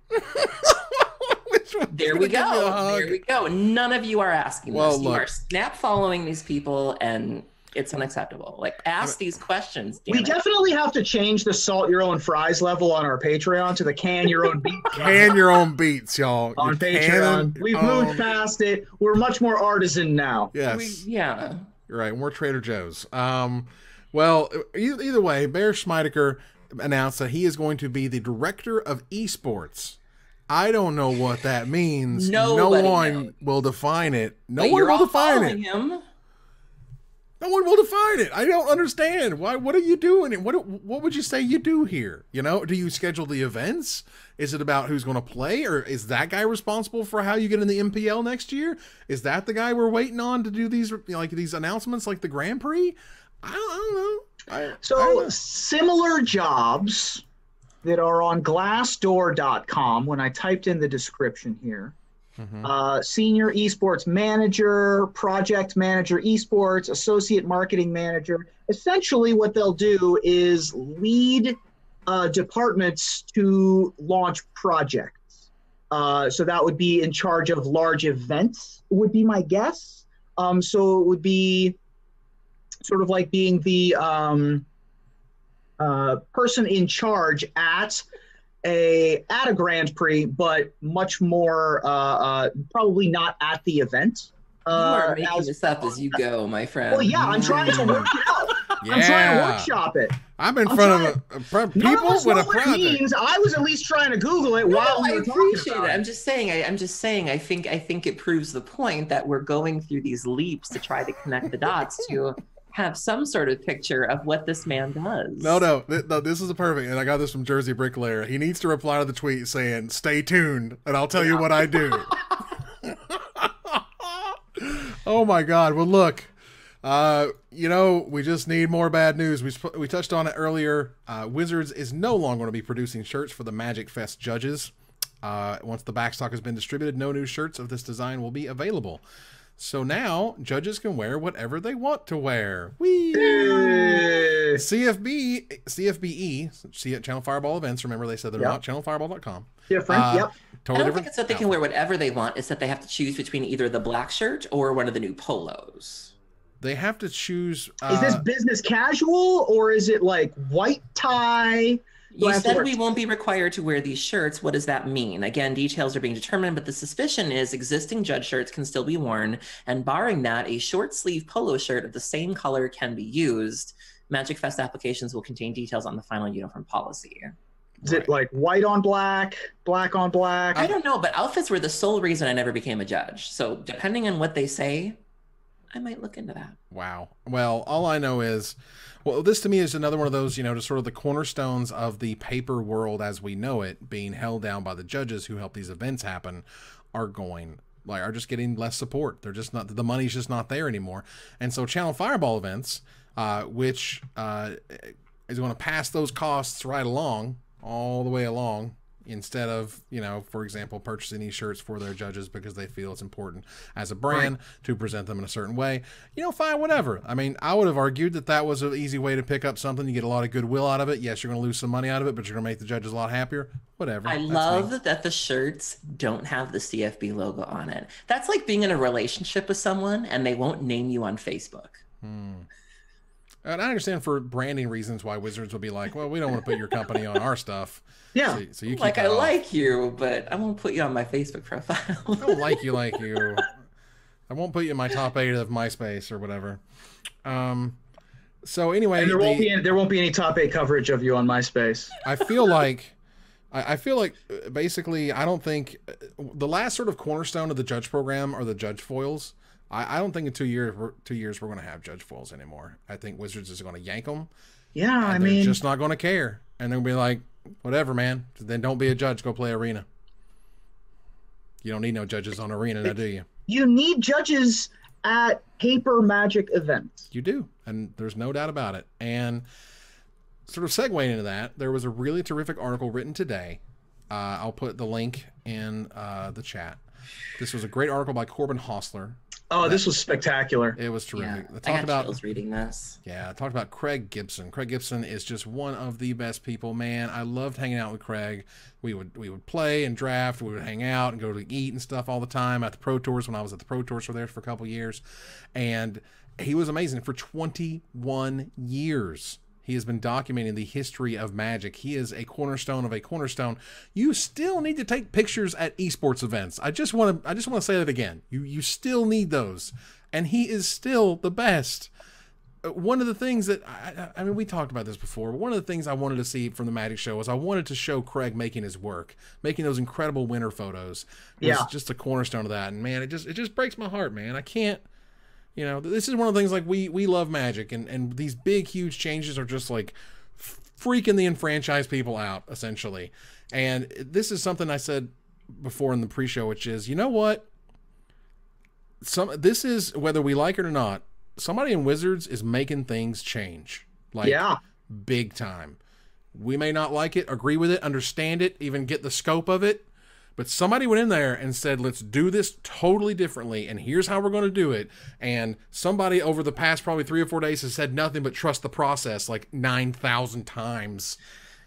There we go. There we go. None of you are asking this. You look, are snap following these people, and it's unacceptable. Like, ask these questions. We definitely have to change the salt your own fries level on our Patreon to the can your own beats. Can your own beats, y'all. On Patreon. We've moved past it. We're much more artisan now. Yes. Yeah. You're right. More Trader Joe's. Well, either way, Bear Schmeidecker announced that he is going to be the director of esports. I don't know what that means. No one will define it. No one will define it. No one will define it. I don't understand. Why? What are you doing? What would you say you do here? You know, do you schedule the events? Is it about who's going to play, or is that guy responsible for how you get in the MPL next year? Is that the guy we're waiting on to do these, you know, like these announcements, like the Grand Prix? I don't know. Similar jobs that are on Glassdoor.com. When I typed in the description here, senior esports manager, project manager esports, associate marketing manager. Essentially, what they'll do is lead departments to launch projects. So that would be in charge of large events, would be my guess. So it would be sort of like being the person in charge at a Grand Prix, but much more probably not at the event. You are making this up as you go, my friend. Well, yeah, I'm trying to work it out. Yeah. I'm trying to workshop it. I'm in front of people with a project. Means. I was at least trying to Google it while we were talking about it. I'm just saying. I think it proves the point that we're going through these leaps to try to connect the dots to have some sort of picture of what this man does. No, this is a perfect, and I got this from Jersey Bricklayer. He needs to reply to the tweet saying, "Stay tuned, and I'll tell you what I do." Oh my God! Well, look, we just need more bad news. We touched on it earlier. Wizards is no longer going to be producing shirts for the Magic Fest judges. Once the backstock has been distributed, no new shirts of this design will be available. So now judges can wear whatever they want to wear. Whee! CFBE, Channel Fireball events. Remember, they said they're not channelfireball.com. Different, yep. Totally I don't different. think it's that they can wear whatever they want. It's that they have to choose between either the black shirt or one of the new polos. They have to choose. Is this business casual or is it like white tie? You said we won't be required to wear these shirts. What does that mean? Again, details are being determined, but the suspicion is existing judge shirts can still be worn, and barring that, a short sleeve polo shirt of the same color can be used. Magic Fest applications will contain details on the final uniform policy. Is it like white on black, black on black? I don't know, but outfits were the sole reason I never became a judge. So depending on what they say, I might look into that. Wow. Well, all I know is, this to me is another one of those, just sort of the cornerstones of the paper world as we know it, being held down by the judges who help these events happen, are just getting less support. They're just not, the money's just not there anymore. And so Channel Fireball events, which is going to pass those costs right along, all the way along, instead of, for example, purchasing these shirts for their judges because they feel it's important as a brand to present them in a certain way. Fine, whatever. I mean, I would have argued that was an easy way to pick up something. You get a lot of goodwill out of it. Yes, you're going to lose some money out of it, but you're going to make the judges a lot happier. Whatever. I love that the shirts don't have the CFB logo on it. That's like being in a relationship with someone and they won't name you on Facebook. And I understand for branding reasons why Wizards would be like, well, we don't want to put your company on our stuff. Yeah. So you keep like, that off. like you, but I won't put you on my Facebook profile. I don't like you. I won't put you in my top 8 of MySpace or whatever. So anyway, and there won't be any top 8 coverage of you on MySpace. I feel like basically, I don't think the last sort of cornerstone of the judge program are the judge foils. I don't think in 2 years we're going to have judge foils anymore. I think Wizards is going to yank them. Yeah, I mean, mean, just not going to care, and they'll be like, whatever, man. Then don't be a judge. Go play Arena. You don't need no judges on Arena, now, do you? You need judges at paper Magic events. You do, and there's no doubt about it. And sort of segueing into that, there was a really terrific article written today. I'll put the link in the chat. This was a great article by Corbin Hostler. Oh, this was spectacular. It was terrific. Yeah, I got chills reading this. Yeah, I talked about Craig Gibson. Craig Gibson is just one of the best people, man. I loved hanging out with Craig. We would play and draft. We would hang out and go to eat and stuff all the time at the Pro Tours. When I was at the Pro Tours for a couple years, and he was amazing for 21 years. He has been documenting the history of Magic. He is a cornerstone of a cornerstone. You still need to take pictures at esports events. I just want to say that again. You still need those, and he is still the best. One of the things that I mean, we talked about this before. But one of the things I wanted to see from the Magic show was I wanted to show Craig making his work, making those incredible winter photos. Was just a cornerstone of that. And man, it just breaks my heart, man. I can't. This is one of the things, like, we love Magic, and these big, huge changes are just like freaking the enfranchised people out, essentially. And this is something I said before in the pre-show, which is, you know what? This is, whether we like it or not, somebody in Wizards is making things change. Like, big time. We may not like it, agree with it, understand it, even get the scope of it. But somebody went in there and said, let's do this totally differently, and here's how we're going to do it. And somebody over the past probably 3 or 4 days has said nothing but trust the process like 9,000 times.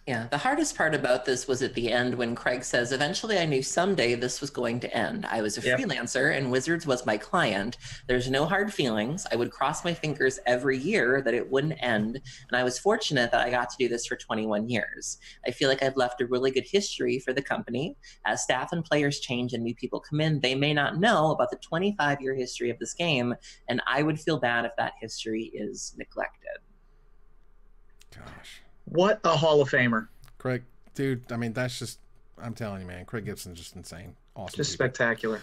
Yeah, the hardest part about this was at the end when Craig says, eventually I knew someday this was going to end. I was a freelancer and Wizards was my client. There's no hard feelings. I would cross my fingers every year that it wouldn't end. And I was fortunate that I got to do this for 21 years. I feel like I've left a really good history for the company. As staff and players change and new people come in, they may not know about the 25-year history of this game. And I would feel bad if that history is neglected. Gosh. What a Hall of Famer. Craig, dude, I mean, that's just, I'm telling you, man, Craig Gibson's just insane. Awesome. Just spectacular.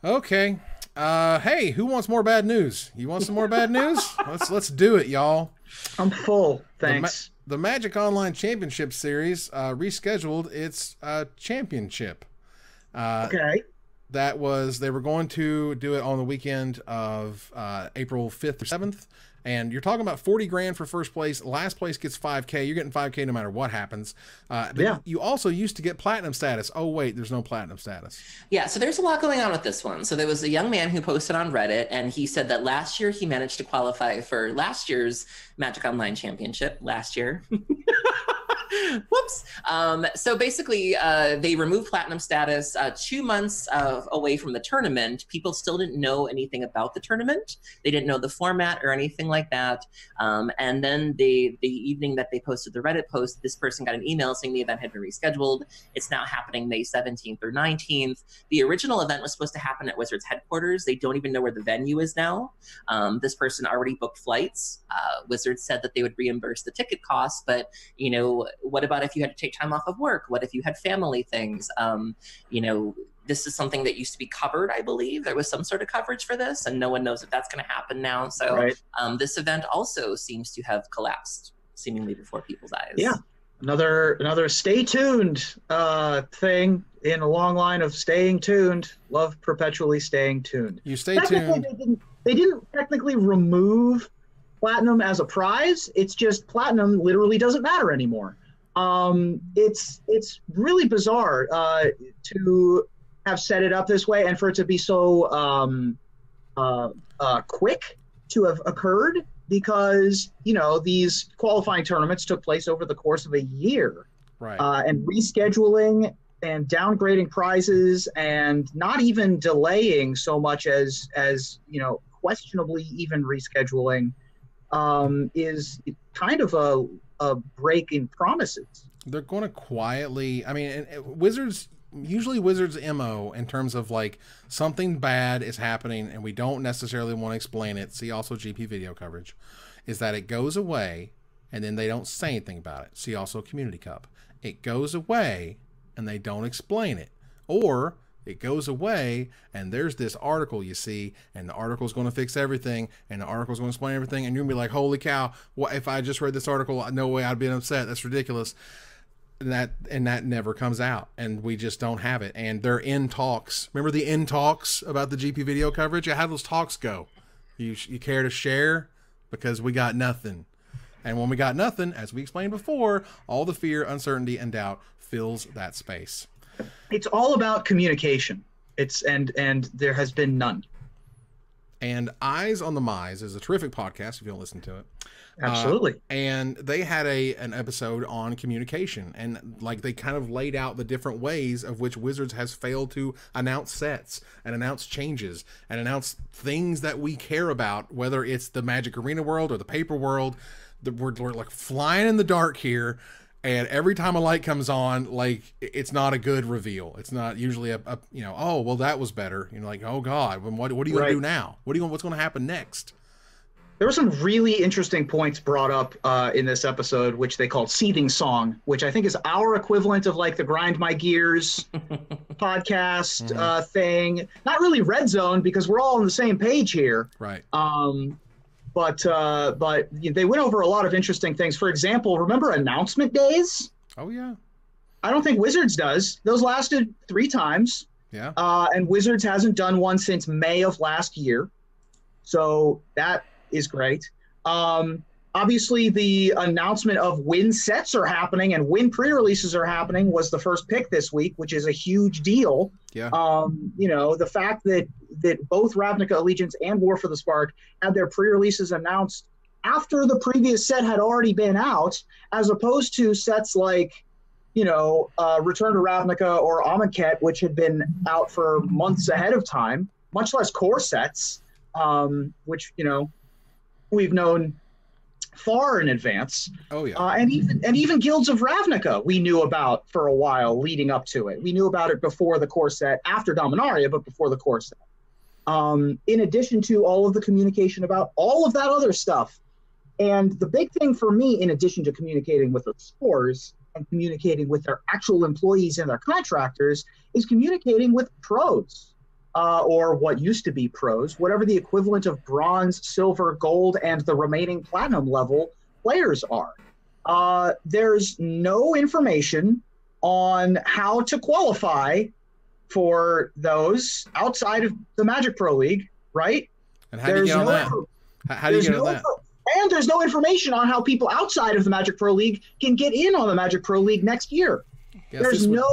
Okay. Hey, who wants more bad news? You want some more bad news? Let's do it, y'all. I'm full. Thanks. The Magic Online Championship Series rescheduled its championship. Okay. They were going to do it on the weekend of April 5th or 7th. And you're talking about 40 grand for first place. Last place gets 5K. You're getting 5K no matter what happens. But you also used to get platinum status. Oh, wait, there's no platinum status. Yeah, so there's a lot going on with this one. So there was a young man who posted on Reddit, and he said that last year he managed to qualify for last year's Magic Online Championship. Last year. Whoops. So basically, they removed platinum status 2 months away from the tournament. People still didn't know anything about the tournament. They didn't know the format or anything like that. And then the evening that they posted the Reddit post, this person got an email saying the event had been rescheduled. It's now happening May 17th or 19th. The original event was supposed to happen at Wizards headquarters. They don't even know where the venue is now. This person already booked flights. Wizards said that they would reimburse the ticket costs, but, you know, what about if you had to take time off of work? What if you had family things? You know, this is something that used to be covered, I believe. There was some sort of coverage for this, and no one knows if that's going to happen now. So this event also seems to have collapsed, seemingly before people's eyes. Yeah, another stay tuned thing in a long line of staying tuned. Love perpetually staying tuned. You stay tuned. They didn't technically remove platinum as a prize. It's just platinum literally doesn't matter anymore. It's really bizarre to have set it up this way and for it to be so quick to have occurred, because, you know, these qualifying tournaments took place over the course of a year. Right. And rescheduling and downgrading prizes and not even delaying so much as you know, questionably even rescheduling is kind of a break in promises. They're going to quietly, I mean, and Wizards MO in terms of like something bad is happening and we don't necessarily want to explain it, see also GP video coverage, is that it goes away and then they don't say anything about it. See also Community Cup. It goes away and they don't explain it. Or it goes away and there's this article you see, and the article is going to fix everything, and the article is going to explain everything, and you're going to be like, holy cow, what if I just read this article? No way, I'd be upset. That's ridiculous. And that never comes out, and we just don't have it. And they're in talks. Remember the in talks about the GP video coverage? How those talks go? You care to share? Because we got nothing. And when we got nothing, as we explained before, all the fear, uncertainty, and doubt fills that space. It's all about communication. And there has been none. And Eyes on the Mize is a terrific podcast if you don't listen to it. Absolutely. And they had an episode on communication, and like they kind of laid out the different ways of which Wizards has failed to announce sets and announce changes and announce things that we care about, whether it's the Magic Arena world or the paper world. We're like flying in the dark here. And every time a light comes on, like, it's not a good reveal. It's not usually a oh, well, that was better. You know, like, oh God, what are you going to do now? What's going to happen next? There were some really interesting points brought up in this episode, which they called Seething Song, which I think is our equivalent of like the Grind My Gears podcast thing. Not really Red Zone, because we're all on the same page here. Right. But they went over a lot of interesting things. For example, remember announcement days? Oh, yeah. I don't think Wizards does. Those lasted 3 times. Yeah. And Wizards hasn't done one since May of last year. So that is great. obviously, the announcement of when sets are happening and when pre-releases are happening was the first pick this week, which is a huge deal. Yeah. The fact that both Ravnica Allegiance and War for the Spark had their pre-releases announced after the previous set had already been out, as opposed to sets like, Return to Ravnica or Amonkhet, which had been out for months ahead of time, much less core sets, which, we've known far in advance. Oh yeah. And even Guilds of Ravnica we knew about for a while leading up to it. We knew about it before the core set, after Dominaria, but before the core set. In addition to all of the communication about all of that other stuff. And the big thing for me, in addition to communicating with the stores and communicating with their actual employees and their contractors, is communicating with pros, or what used to be pros, whatever the equivalent of bronze, silver, gold, and the remaining platinum level players are. There's no information on how to qualify for those outside of the Magic Pro League, right? And how do you get on that? How do you get on that? And there's no information on how people outside of the Magic Pro League can get in on the Magic Pro League next year. There's no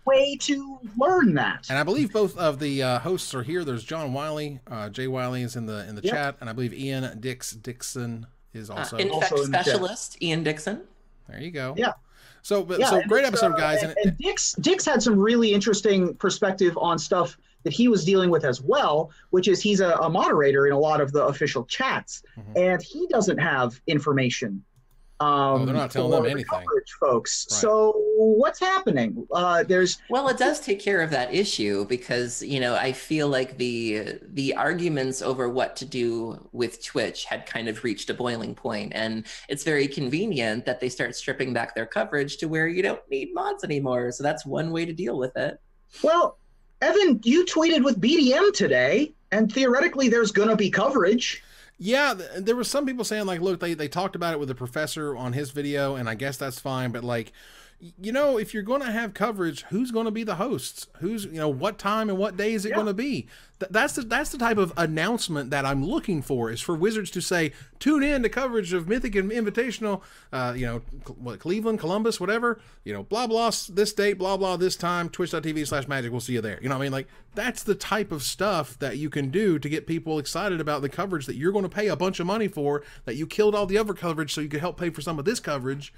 way to learn that. And I believe both of the hosts are here. There's John Wiley, Jay Wiley is in the chat, and I believe Ian Dixon is also Infect Specialist Ian Dixon. There you go. Yeah. So great episode, guys. And Dix had some really interesting perspective on stuff that he was dealing with as well, which is he's a moderator in a lot of the official chats, and he doesn't have information. They're not telling them anything, coverage, folks. Right. So what's happening? Well, it does take care of that issue because I feel like the arguments over what to do with Twitch had kind of reached a boiling point, and it's very convenient that they start stripping back their coverage to where you don't need mods anymore. So that's one way to deal with it. Well, Evan, you tweeted with BDM today, and theoretically there's going to be coverage. Yeah, there were some people saying, like, look, they talked about it with the professor on his video, and I guess that's fine, but, like, if you're going to have coverage, who's going to be the hosts? Who's, what time and what day is it going to be? That's the type of announcement that I'm looking for, is for Wizards to say, tune in to coverage of Mythic and Invitational, Cleveland, Columbus, whatever, blah, blah, this date, blah, blah, this time, twitch.tv/magic, we'll see you there. Like, that's the type of stuff that you can do to get people excited about the coverage that you're going to pay a bunch of money for, that you killed all the other coverage so you could help pay for some of this coverage.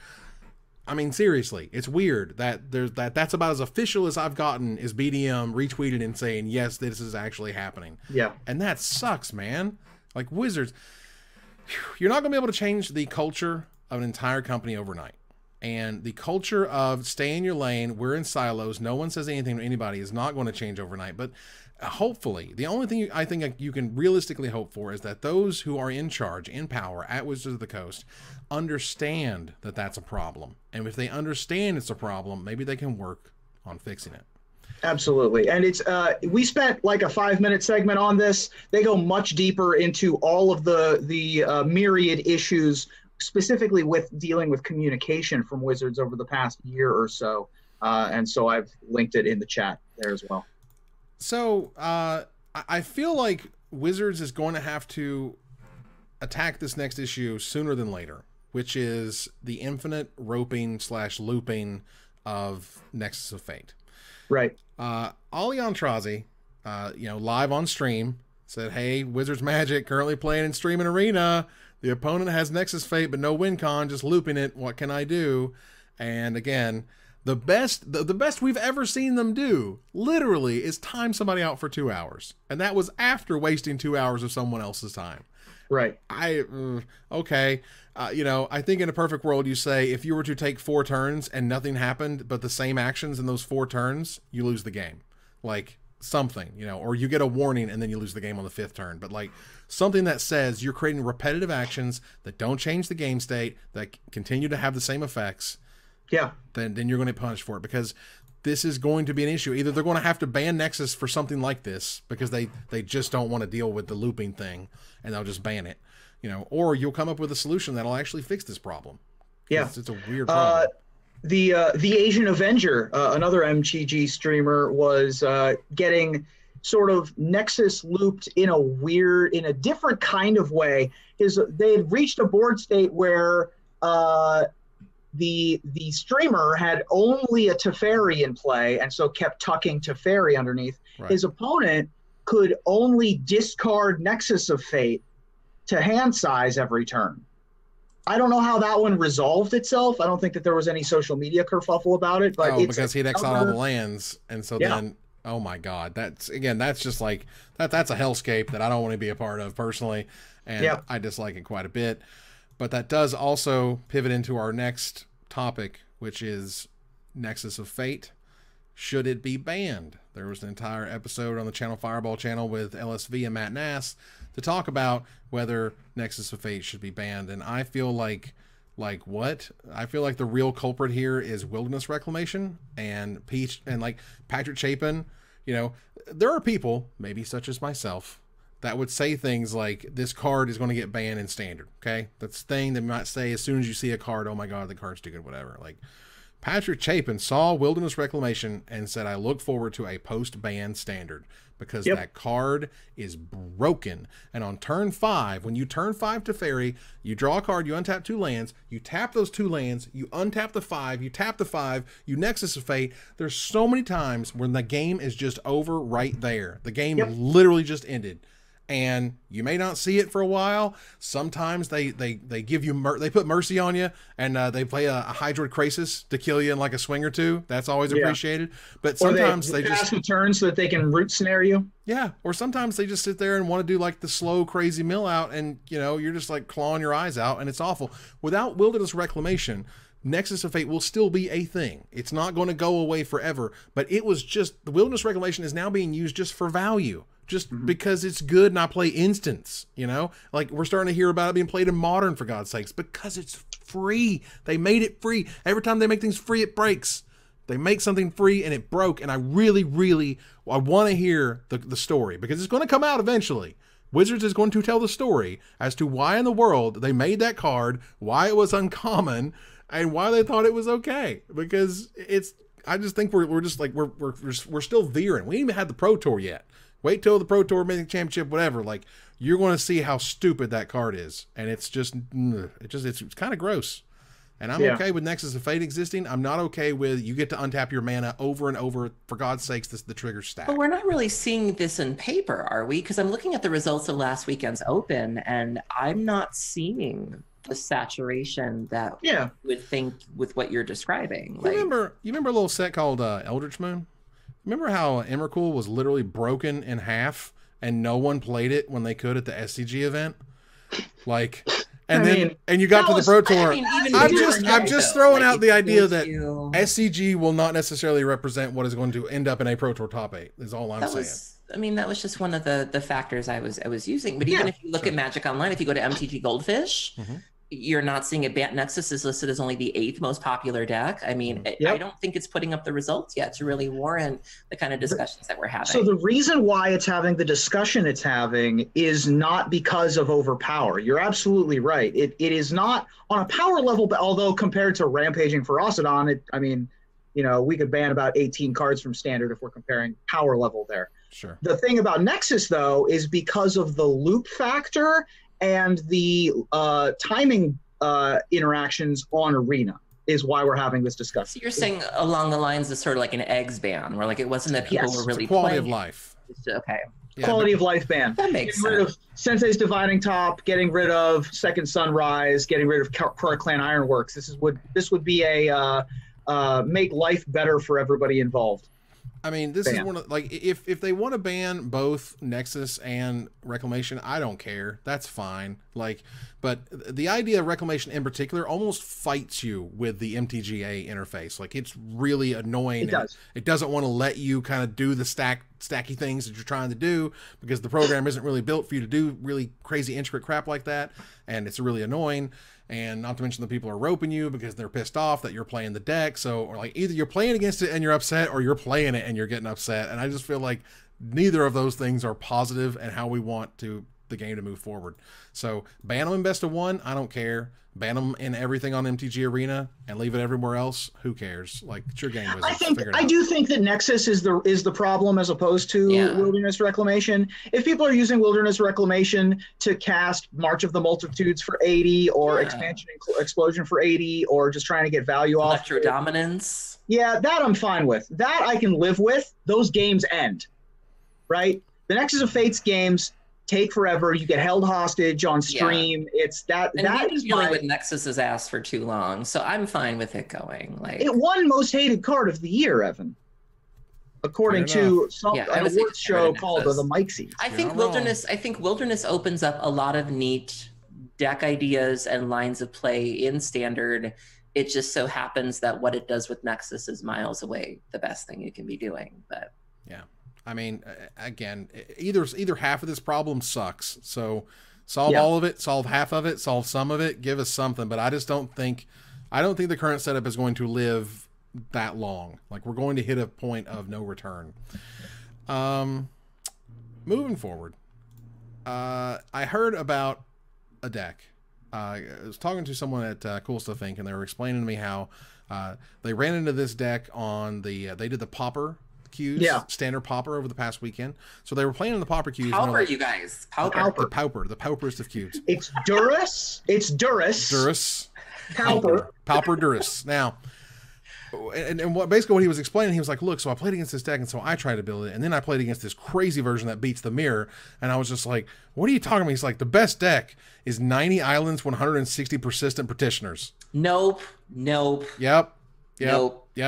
I mean, seriously, it's weird that that's about as official as I've gotten, is BDM retweeted and saying, yes, this is actually happening. Yeah. And that sucks, man. Like, Wizards, you're not going to be able to change the culture of an entire company overnight. And the culture of stay in your lane, we're in silos, no one says anything to anybody, is not going to change overnight. But hopefully, the only thing I think you can realistically hope for is that those who are in charge, in power at Wizards of the Coast, understand that that's a problem. And if they understand it's a problem, maybe they can work on fixing it. Absolutely. And it's we spent like a 5-minute segment on this. They go much deeper into all of the myriad issues, specifically with dealing with communication from Wizards over the past year or so. And so I've linked it in the chat there as well. So I feel like Wizards is going to have to attack this next issue sooner than later, which is the infinite roping/looping of Nexus of Fate. Right. Ali Antrazi, live on stream, said, hey, Wizards Magic currently playing in Stream and Arena. The opponent has Nexus Fate, but no win con, just looping it. What can I do? And again, the best we've ever seen them do, literally, is time somebody out for 2 hours. And that was after wasting 2 hours of someone else's time. Right. Okay. I think in a perfect world, you say, if you were to take 4 turns and nothing happened, but the same actions in those 4 turns, you lose the game. Like something, or you get a warning and then you lose the game on the 5th turn. But like something that says you're creating repetitive actions that don't change the game state, that continue to have the same effects. Yeah. Then you're going to be punished for it, because this is going to be an issue. Either they're going to have to ban Nexus for something like this because they just don't want to deal with the looping thing and they'll just ban it, or you'll come up with a solution that'll actually fix this problem. Yeah. It's a weird problem. The Asian Avenger, another MTG streamer, was getting sort of Nexus looped in a different kind of way. They had reached a board state where the streamer had only a Teferi in play, and so kept tucking Teferi underneath. Right. His opponent could only discard Nexus of Fate to hand size every turn. I don't know how that one resolved itself. I don't think that there was any social media kerfuffle about it. But because he'd exiled all the lands, and so then, oh my God, that's just like that's a hellscape that I don't want to be a part of personally, and I dislike it quite a bit. But that does also pivot into our next topic, which is Nexus of Fate. Should it be banned? There was an entire episode on the Channel Fireball channel with LSV and Matt Nass to talk about whether Nexus of Fate should be banned. And I feel like what? I feel like the real culprit here is Wilderness Reclamation and Peach and like Patrick Chapin. You know, there are people, maybe such as myself, that would say things like, this card is going to get banned in Standard. Okay? That's the thing they might say as soon as you see a card, oh my God, the card's too good, whatever. Like, Patrick Chapin saw Wilderness Reclamation and said, I look forward to a post-ban Standard because that card is broken. And on turn 5, when you turn 5 Teferi, you draw a card, you untap 2 lands, you tap those 2 lands, you untap the 5, you tap the 5, you Nexus of Fate. There's so many times when the game is just over right there. The game literally just ended. And you may not see it for a while. Sometimes they give you they put mercy on you, and they play a Hydroid Krasis to kill you in like a swing or two. That's always appreciated. But sometimes they just pass a turn so that they can root snare you. Yeah, or sometimes they just sit there and want to do like the slow crazy mill out, and you know you're just like clawing your eyes out, and it's awful. Without Wilderness Reclamation, Nexus of Fate will still be a thing. It's not going to go away forever. But it was just the Wilderness Reclamation is now being used just for value. Just because it's good and I play instants, you know? Like, we're starting to hear about it being played in Modern, for God's sakes, because it's free. They made it free. Every time they make things free, it breaks. They make something free and it broke, and I really, really, I want to hear the story, because it's going to come out eventually. Wizards is going to tell the story as to why in the world they made that card, why it was uncommon, and why they thought it was okay. Because it's, I just think we're just like, we're still veering. We ain't even had the Pro Tour yet. Wait till the Pro Tour, Mythic Championship, whatever. Like, you're going to see how stupid that card is, and it's kind of gross. And I'm okay with Nexus of Fate existing. I'm not okay with you get to untap your mana over and over. For God's sakes, the trigger stack. But we're not really seeing this in paper, are we? Because I'm looking at the results of last weekend's Open, and I'm not seeing the saturation that you would think with what you're describing. Like, you remember a little set called Eldritch Moon? Remember how Emrakul was literally broken in half and no one played it when they could at the SCG event? Like, and you got to the Pro Tour. I'm just throwing out the idea that SCG will not necessarily represent what is going to end up in a Pro Tour top 8, is all I'm saying. I mean, that was just one of the factors I was using. But even if you look at Magic Online, if you go to MTG Goldfish, you're not seeing it. Nexus is listed as only the 8th most popular deck. I mean, I don't think it's putting up the results yet to really warrant the kind of discussions that we're having. So the reason why it's having the discussion it's having is not because of overpower. You're absolutely right. It is not on a power level, but although compared to Rampaging Ferocidon, I mean, you know, we could ban about 18 cards from Standard if we're comparing power level there. Sure. The thing about Nexus, though, is because of the loop factor and the timing interactions on Arena is why we're having this discussion. So you're saying along the lines of sort of like an eggs ban, where like it wasn't that people were really quality of life. Okay. Yeah, quality of life ban. That makes getting rid of Sensei's Dividing Top, getting rid of Second Sunrise, getting rid of Kara Clan Ironworks. This would be a make life better for everybody involved. I mean, this is one of, like, if they want to ban both Nexus and Reclamation, I don't care. That's fine. Like, but the idea of Reclamation in particular almost fights you with the MTGA interface. Like, it's really annoying. It does. It doesn't want to let you kind of do the stacky things that you're trying to do, because the program isn't really built for you to do really crazy intricate crap like that, and it's really annoying. And not to mention the people are roping you because they're pissed off that you're playing the deck. So, or like, either you're playing against it and you're upset, or you're playing it and you're getting upset. And I just feel like neither of those things are positive and how we want to the game to move forward. So ban them in best of one, I don't care. Ban them in everything on MTG Arena and leave it everywhere else. Who cares? Like, it's your game, Wizards. I do think that Nexus is the problem as opposed to Wilderness Reclamation. If people are using Wilderness Reclamation to cast March of the Multitudes for 80 or Expansion Explosion for 80 or just trying to get value off Electro Dominance. Yeah, that I'm fine with. That I can live with. Those games end, right? The Nexus of Fates games take forever. You get held hostage on stream. It's that. And that is dealing with Nexus's ass for too long, so I'm fine with it going. Like, it won most hated card of the year, Evan, according to an awards show called the Mikesies. I think Wilderness. I think Wilderness opens up a lot of neat deck ideas and lines of play in Standard. It just so happens that what it does with Nexus is miles away the best thing you can be doing. But yeah. I mean, again, either half of this problem sucks. So solve all of it, solve half of it, solve some of it, give us something. But I don't think the current setup is going to live that long. Like, we're going to hit a point of no return. Moving forward, I heard about a deck. I was talking to someone at Cool Stuff Inc. and they were explaining to me how they ran into this deck on they did the Pauper queues, Standard Pauper over the past weekend. So they were playing in the Pauper queues. Pauper, you guys. Pauper. The Pauperest of queues. It's Duras. It's Duras. Duras. Pauper. Pauper Duras. Now, and basically what he was explaining, he was like, look, so I played against this deck, and so I tried to build it, and then I played against this crazy version that beats the mirror, and I was just like, what are you talking about? He's like, the best deck is 90 islands, 160 persistent petitioners. Nope. Yep.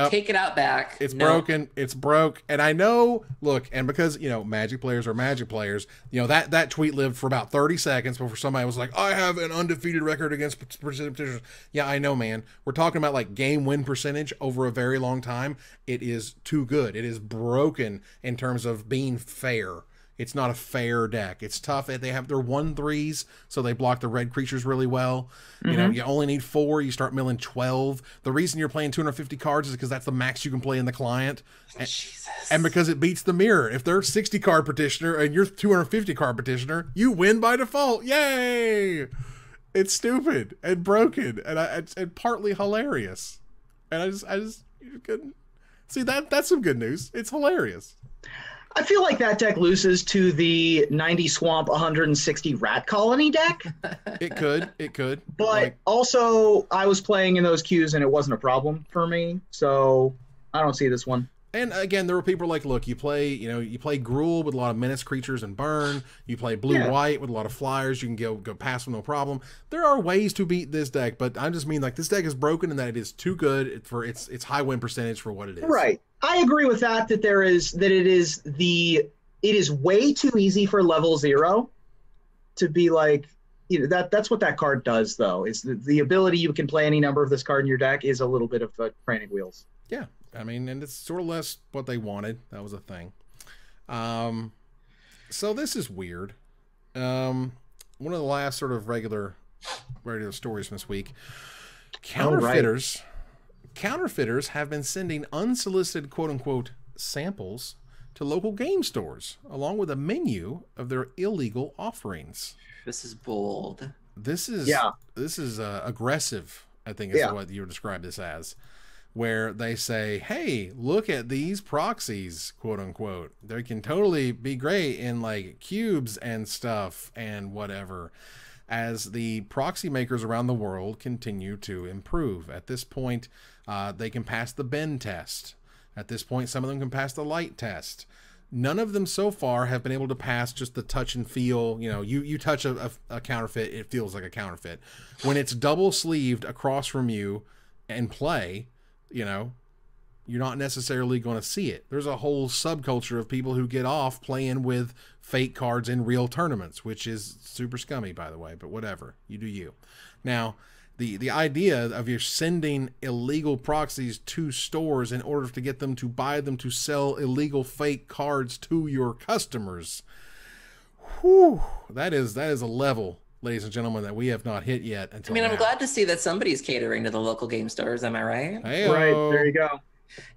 Take it out back. It's broken. It's broke. And I know, look, and because, Magic players are Magic players, that tweet lived for about 30 seconds before somebody was like, I have an undefeated record against petitioners. Yeah, I know, man. We're talking about like game win percentage over a very long time. It is too good. It is broken in terms of being fair. It's not a fair deck. It's tough. They have their 1/3s, so they block the red creatures really well. You only need 4. You start milling 12. The reason you're playing 250 cards is because that's the max you can play in the client. And because it beats the mirror. If they're 60 card petitioner and you're 250 card petitioner, you win by default. Yay! It's stupid and broken and partly hilarious. And I just couldn't see that's some good news. It's hilarious. I feel like that deck loses to the 90 Swamp 160 Rat Colony deck. It could. But also, I was playing in those queues and it wasn't a problem for me. So I don't see this one. And again, there were people like, look, you play Gruul with a lot of menace creatures and burn. You play blue-white with a lot of flyers. You can go past with no problem. There are ways to beat this deck, but I just mean like this deck is broken and that it is too good for its high win percentage for what it is. Right. I agree with that. It is way too easy for level 0 to be like, that's what that card does though. Is the ability you can play any number of this card in your deck is a little bit of training wheels. Yeah. I mean, and it's sort of less what they wanted. That was a thing. So this is weird. One of the last sort of regular stories from this week. Counterfeiters have been sending unsolicited quote-unquote samples to local game stores, along with a menu of their illegal offerings. This is bold. This is aggressive, I think is what you would describe this as. Where they say, hey, look at these proxies, quote unquote. They can totally be great in like cubes and stuff and whatever, as the proxy makers around the world continue to improve. At this point, they can pass the bend test. At this point, some of them can pass the light test. None of them so far have been able to pass just the touch and feel. You touch a counterfeit, it feels like a counterfeit. When it's double sleeved across from you and play, you're not necessarily going to see it. There's a whole subculture of people who get off playing with fake cards in real tournaments, which is super scummy, by the way, but whatever. You do you. Now, the idea of you're sending illegal proxies to stores in order to get them to buy them to sell illegal fake cards to your customers, that is a level, ladies and gentlemen, that we have not hit yet until now. I'm glad to see that somebody's catering to the local game stores. Am I right? Hey-o. Right, there you go.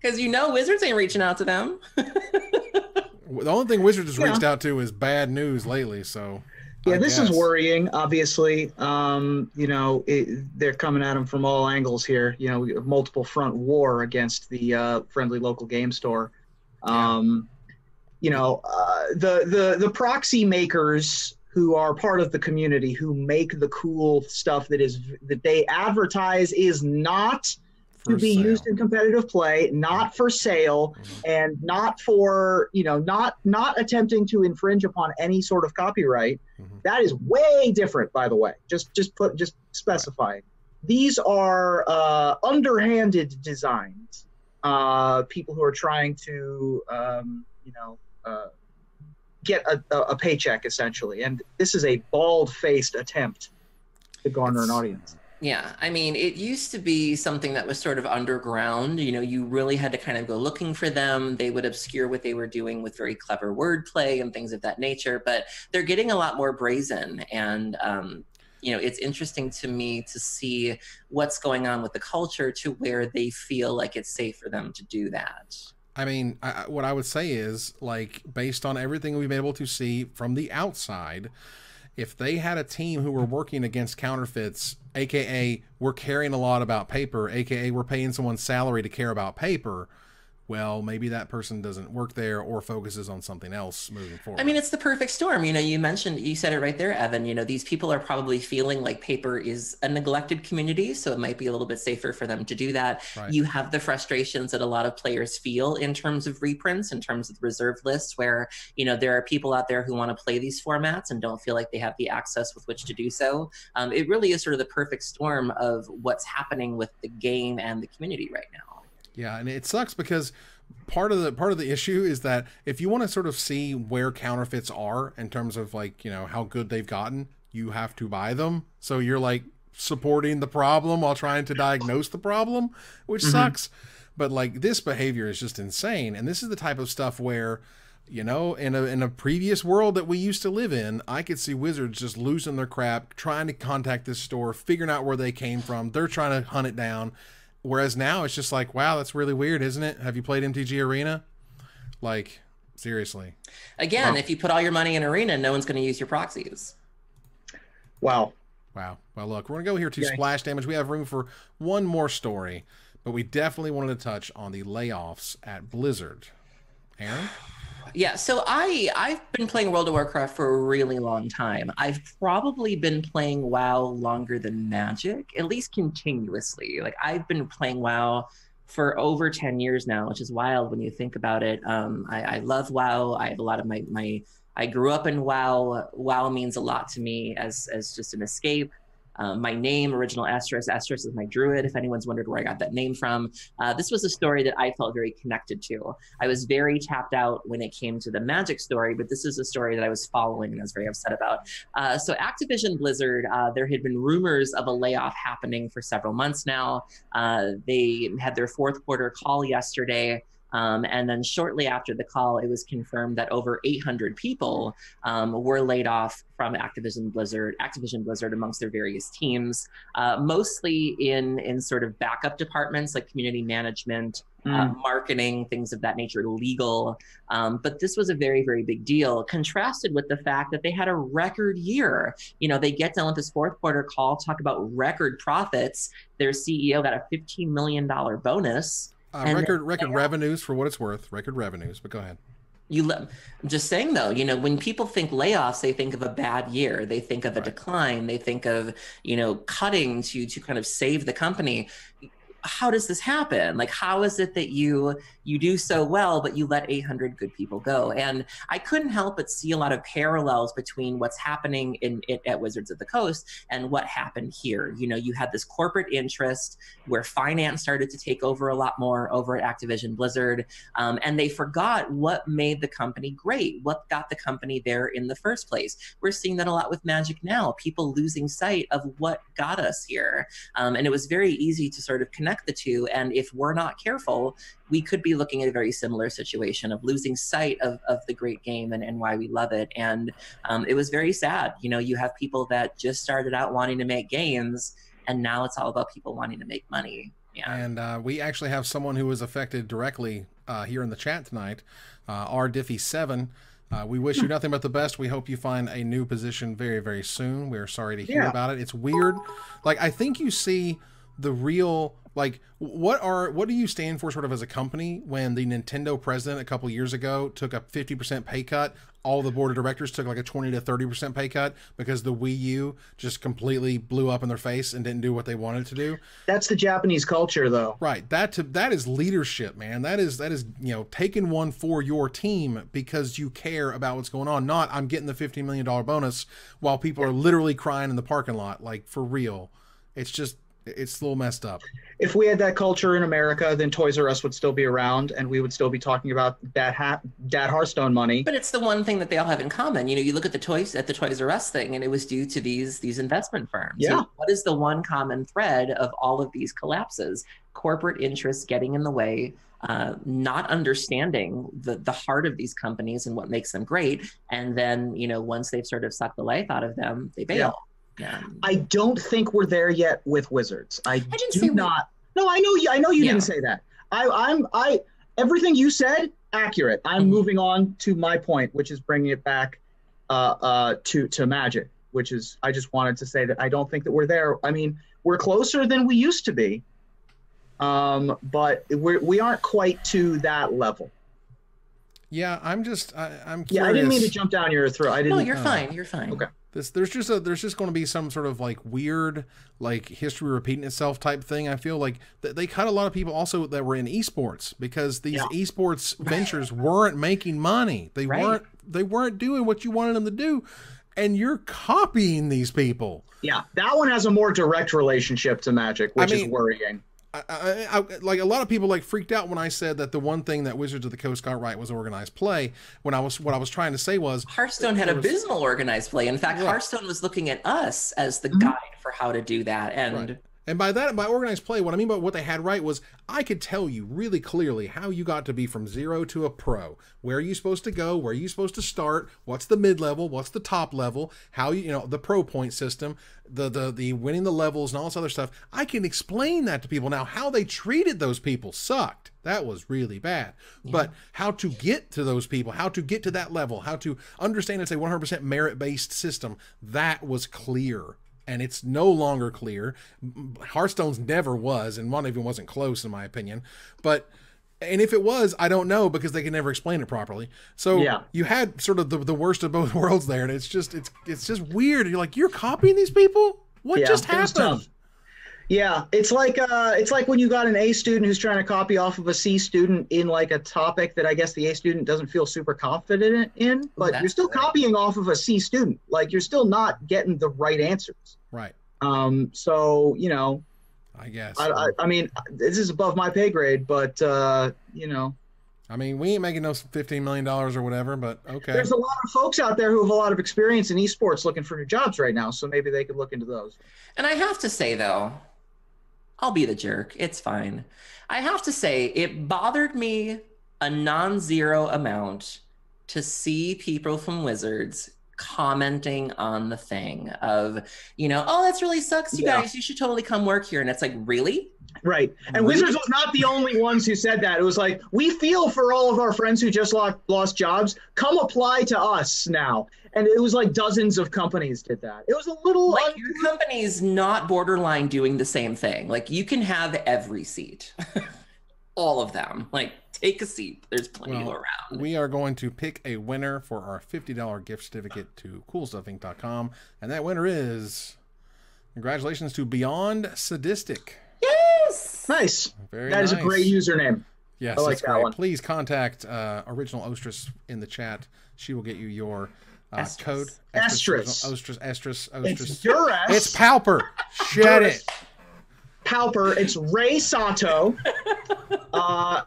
Because Wizards ain't reaching out to them. The only thing Wizards has reached out to is bad news lately, so... Yeah, this is worrying, obviously. You know, they're coming at them from all angles here. You know, we have multiple front war against the friendly local game store. You know, the proxy makers who are part of the community, who make the cool stuff that they advertise is not to be used in competitive play, not for sale, and not for, you know, not attempting to infringe upon any sort of copyright. That is way different, by the way. Just specifying. These are underhanded designs. People who are trying to, you know, get a paycheck, essentially. And this is a bald-faced attempt to garner an audience. Yeah, I mean, it used to be something that was sort of underground. You know, you really had to kind of go looking for them. They would obscure what they were doing with very clever wordplay and things of that nature. But they're getting a lot more brazen. And, you know, it's interesting to me to see what's going on with the culture to where they feel like it's safe for them to do that. I mean, what I would say is, like, based on everything we've been able to see from the outside, if they had a team who were working against counterfeits, aka we're caring a lot about paper, aka we're paying someone's salary to care about paper, well, maybe that person doesn't work there or focuses on something else moving forward. I mean, it's the perfect storm. You know, you said it right there, Evan. You know, these people are probably feeling like paper is a neglected community, so it might be a little bit safer for them to do that. Right. You have the frustrations that a lot of players feel in terms of reprints, in terms of the reserve lists, where, you know, there are people out there who want to play these formats and don't feel like they have the access with which to do so. It really is sort of the perfect storm of what's happening with the game and the community right now. Yeah, and it sucks because part of the issue is that if you want to sort of see where counterfeits are in terms of, like, you know, how good they've gotten, you have to buy them. So you're like supporting the problem while trying to diagnose the problem, which sucks. But like, this behavior is just insane. And this is the type of stuff where, you know, in a previous world that we used to live in, I could see Wizards just losing their crap, trying to contact this store, figuring out where they came from. They're trying to hunt it down. Whereas now it's just like, wow, that's really weird, isn't it? Have you played MTG Arena? Like, seriously. Again, if you put all your money in Arena, no one's going to use your proxies. Wow. Wow. Well, look, we're going to go here to Splash Damage. We have room for one more story, but we definitely wanted to touch on the layoffs at Blizzard. Aaron? Yeah, so I've been playing World of Warcraft for a really long time. I've probably been playing WoW longer than Magic, at least continuously. Like, I've been playing WoW for over 10 years now, which is wild when you think about it. I love WoW. I have a lot of I grew up in WoW. WoW means a lot to me as just an escape. My name, original Estrus. Estrus is my druid, if anyone's wondered where I got that name from. This was a story that I felt very connected to. I was very tapped out when it came to the Magic story, but this is a story that I was following and I was very upset about. So Activision Blizzard, there had been rumors of a layoff happening for several months now. They had their fourth quarter call yesterday. And then shortly after the call, it was confirmed that over 800 people were laid off from Activision Blizzard amongst their various teams, mostly in sort of backup departments like community management, marketing, things of that nature, legal. But this was a very, very big deal, contrasted with the fact that they had a record year. You know, they get done with this fourth quarter call, talk about record profits. Their CEO got a $15 million bonus. Record revenues, for what it's worth. Record revenues, but go ahead. I'm just saying, though, you know, when people think layoffs, they think of a bad year. They think of a decline. They think of, you know, cutting to kind of save the company. How does this happen? Like, how is it that you do so well, but you let 800 good people go? And I couldn't help but see a lot of parallels between what's happening at Wizards of the Coast and what happened here. You know, you had this corporate interest where finance started to take over a lot more over at Activision Blizzard, and they forgot what made the company great, what got the company there in the first place. We're seeing that a lot with Magic now, people losing sight of what got us here. And it was very easy to sort of connect the two, and if we're not careful, we could be looking at a very similar situation of losing sight of the great game and why we love it. And it was very sad. You know, you have people that just started out wanting to make games, and now it's all about people wanting to make money. Yeah. And we actually have someone who was affected directly here in the chat tonight, R Diffie7, We wish you nothing but the best. We hope you find a new position very, very soon. We're sorry to hear Yeah. about it. It's weird. Like, I think you see the real, like, what do you stand for sort of as a company when the Nintendo president a couple years ago took a 50% pay cut? All the board of directors took like a 20 to 30% pay cut because the Wii U just completely blew up in their face and didn't do what they wanted to do. That's the Japanese culture, though. Right. That is leadership, man. That is taking one for your team because you care about what's going on. Not I'm getting the $15 million bonus while people are literally crying in the parking lot. Like, for real. It's a little messed up. If we had that culture in America, then Toys R Us would still be around, and we would still be talking about Dad Hearthstone money. But it's the one thing that they all have in common. You look at the Toys R Us thing, and it was due to these investment firms. Yeah. What is the one common thread of all of these collapses? Corporate interests getting in the way, not understanding the heart of these companies and what makes them great. And then, once they've sort of sucked the life out of them, they bail. Yeah. I don't think we're there yet with Wizards. I didn't do say not. No, I know you didn't say that. I everything you said accurate. I'm moving on to my point, which is bringing it back to Magic, which is I just wanted to say that I don't think that we're there. I mean, we're closer than we used to be, but we aren't quite to that level. Yeah, I'm curious. Yeah, I didn't mean to jump down your throat. I didn't. No, you're fine. You're fine. Okay. There's just going to be some sort of like weird, like history repeating itself type thing. I feel like they cut a lot of people also that were in esports because these esports ventures weren't making money. They weren't doing what you wanted them to do, and you're copying these people. Yeah, that one has a more direct relationship to Magic, which is worrying. I like a lot of people like freaked out when I said that the one thing that Wizards of the Coast got right was organized play. What I was trying to say was Hearthstone had abysmal organized play. In fact, Hearthstone was looking at us as the guide for how to do that. And by organized play, what I mean by what they had right was I could tell you really clearly how you got to be from 0 to a pro. Where are you supposed to go? Where are you supposed to start? What's the mid level? What's the top level? How the pro point system, the winning the levels and all this other stuff. I can explain that to people. Now, how they treated those people sucked. That was really bad. Yeah. But how to get to those people, how to get to that level, how to understand it's a 100% merit-based system, that was clear. And it's no longer clear. Hearthstone's never was, and one even wasn't close in my opinion. And if it was, I don't know because they can never explain it properly. So you had sort of the worst of both worlds there, and it's just weird. You're like, you're copying these people? What just happened? Yeah, it's like when you got an A student who's trying to copy off of a C student in like a topic that I guess the A student doesn't feel super confident in, but you're still copying off of a C student. Like you're still not getting the right answers. Right. So I guess. I mean, this is above my pay grade, but I mean, we ain't making no $15 million or whatever, but okay. There's a lot of folks out there who have a lot of experience in esports looking for new jobs right now, so maybe they could look into those. And I have to say, though, I'll be the jerk. It's fine. I have to say, it bothered me a non-zero amount to see people from Wizards commenting on the thing of, oh, that's really sucks, you guys. You should totally come work here. And it's like, really? Right. And Wizards was not the only ones who said that. It was like, we feel for all of our friends who just lost jobs. Come apply to us now. And it was like dozens of companies did that. It was a little like your company's not borderline doing the same thing. Like you can have every seat, all of them. Like take a seat. There's plenty around. We are going to pick a winner for our $50 gift certificate to CoolStuffInc.com, and that winner is congratulations to Beyond Sadistic. Yes, nice. Very that nice. Is a great username. Yes, I like that's that great. one. Please contact Original Ostrus in the chat. She will get you your code. Estrus. Ostrus. It's Duras. It's Pauper. Shut it. Pauper. It's Ray Sato.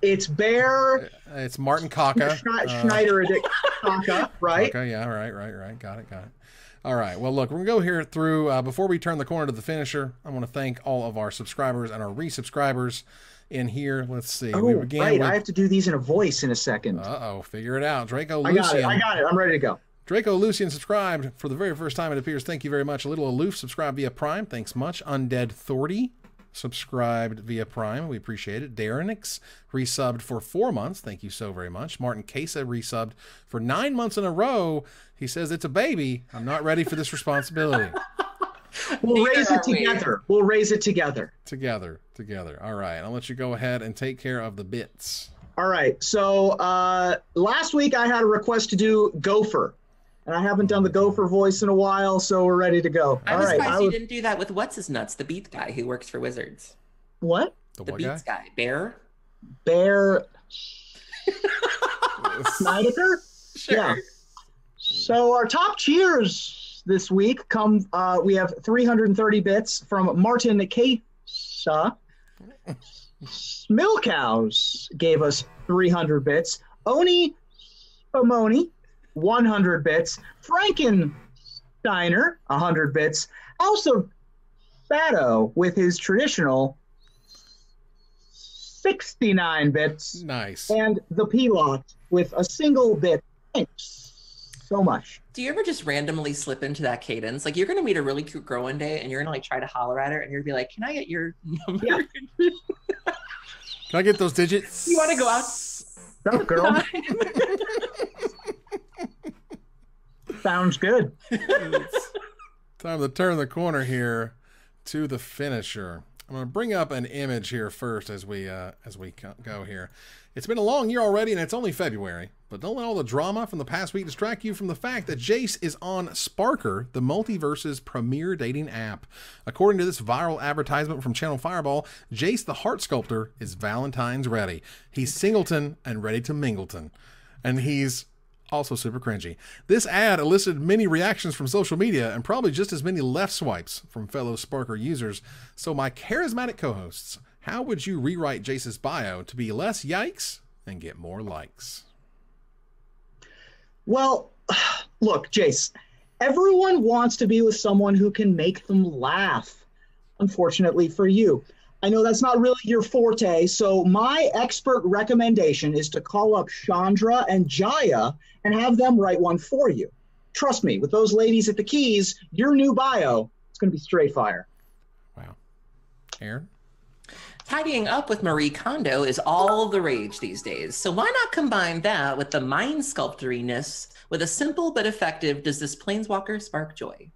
It's Bear. It's Martin Kaka. Schneider Kaka, right? Kaka, yeah, right. Got it. All right. Well, look, we're going to go here through, before we turn the corner to the finisher, I want to thank all of our subscribers and our resubscribers in here. Let's see. Oh, right. I have to do these in a voice in a second. Uh-oh. Figure it out. Draco I Lucian. got it. I'm ready to go. Draco Lucian subscribed for the very first time, it appears. Thank you very much. A Little Aloof subscribed via Prime. Thanks much. Undead Thordy. subscribed via Prime. We appreciate it. Darrenix resubbed for 4 months. Thank you so very much. Martin Casa resubbed for 9 months in a row. He says, it's a baby. I'm not ready for this responsibility. We'll raise it together. We'll raise it together. Together. All right. I'll let you go ahead and take care of the bits. All right. So last week I had a request to do Gopher. And I haven't done the Gopher voice in a while, so we're ready to go. I'm surprised you didn't do that with What's-His-Nuts, the Beats guy who works for Wizards. What? The Beats guy? Bear Snyder? Sure. Yeah. So our top cheers this week come, we have 330 bits from Martin Kesa. Milkhouse gave us 300 bits. Oni Pomoni, 100 bits. Frankensteiner, 100 bits. Also, Fado with his traditional 69 bits. Nice. And the P-Lot with a single bit. Thanks so much. Do you ever just randomly slip into that cadence? Like, you're going to meet a really cute girl one day, and you're going to, like, try to holler at her, and you're going to be like, can I get your number? Yeah. Can I get those digits? You want to go out? No, girl. Sounds good. It's time to turn the corner here to the finisher. I'm going to bring up an image here first as we go here. It's been a long year already, and it's only February. But don't let all the drama from the past week distract you from the fact that Jace is on Sparker, the Multiverse's premier dating app. According to this viral advertisement from Channel Fireball, Jace the Heart Sculptor is Valentine's ready. He's singleton and ready to mingleton. And he's also super cringy. This ad elicited many reactions from social media and probably just as many left swipes from fellow Sparker users. So my charismatic co-hosts, how would you rewrite Jace's bio to be less yikes and get more likes? Well, look, Jace, everyone wants to be with someone who can make them laugh. Unfortunately for you, I know that's not really your forte, so my expert recommendation is to call up Chandra and Jaya and have them write one for you. Trust me, with those ladies at the keys, your new bio is going to be straight fire. Wow. Aaron? Tidying up with Marie Kondo is all the rage these days. So why not combine that with the mind sculptoriness with a simple but effective Does This Planeswalker Spark Joy?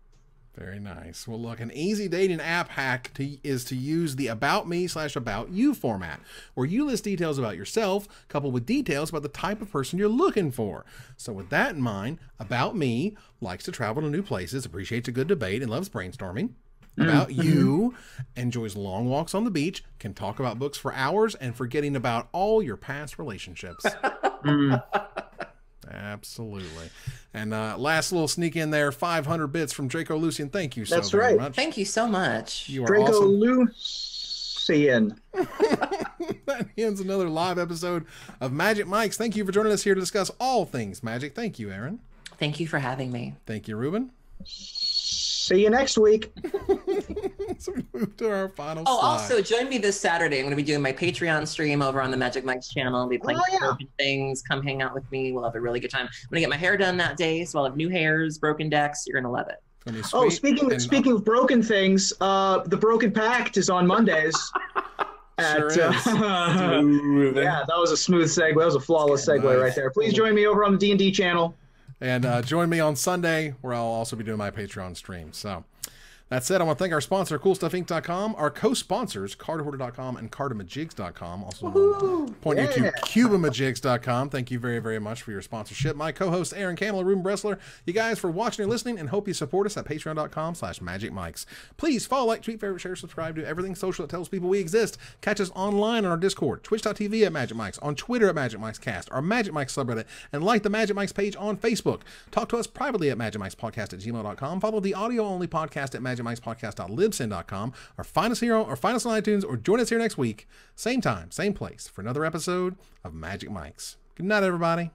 Very nice. Well, look, an easy dating app hack is to use the About Me/About You format, where you list details about yourself, coupled with details about the type of person you're looking for. So with that in mind, About Me likes to travel to new places, appreciates a good debate, and loves brainstorming. About You enjoys long walks on the beach, can talk about books for hours, and forgetting about all your past relationships. Absolutely. And last little sneak in there, 500 bits from Draco Lucian. Thank you so very much. Thank you so much. You are Draco awesome. Lucian. That ends another live episode of Magic Mics. Thank you for joining us here to discuss all things Magic. Thank you, Aaron. Thank you for having me. Thank you, Ruben. See you next week. So we move to our final slide. Also join me this Saturday. I'm going to be doing my Patreon stream over on the Magic Mics channel. I'll be playing broken things. Come hang out with me. We'll have a really good time. I'm going to get my hair done that day, so I'll have new hairs, broken decks. You're going to love it. Oh, speaking of broken things, the Broken Pact is on Mondays. Sure is. Yeah, that was a smooth segue. That was a flawless segue right there. Please join me over on the D&D channel. And join me on Sunday, where I'll also be doing my Patreon stream. So that said, I want to thank our sponsor, CoolStuffInc.com, our co-sponsors, CardHoarder.com and Cardamajigs.com. Also point you to CubaMajigs.com. Thank you very, very much for your sponsorship. My co-hosts, Aaron Camel and Ruben Bressler, you guys for watching and listening, and hope you support us at Patreon.com/MagicMics. Please follow, like, tweet, favorite, share, subscribe to everything social that tells people we exist. Catch us online on our Discord, Twitch.tv at Magic Mics, on Twitter at Magic Mics Cast, our Magic Mics subreddit, and like the Magic Mics page on Facebook. Talk to us privately at MagicMicspodcast@gmail.com. Follow the audio-only podcast at MagicMicspodcast.libsyn.com, or find us here, or find us on iTunes, or join us here next week, same time, same place, for another episode of Magic Mics. Good night, everybody.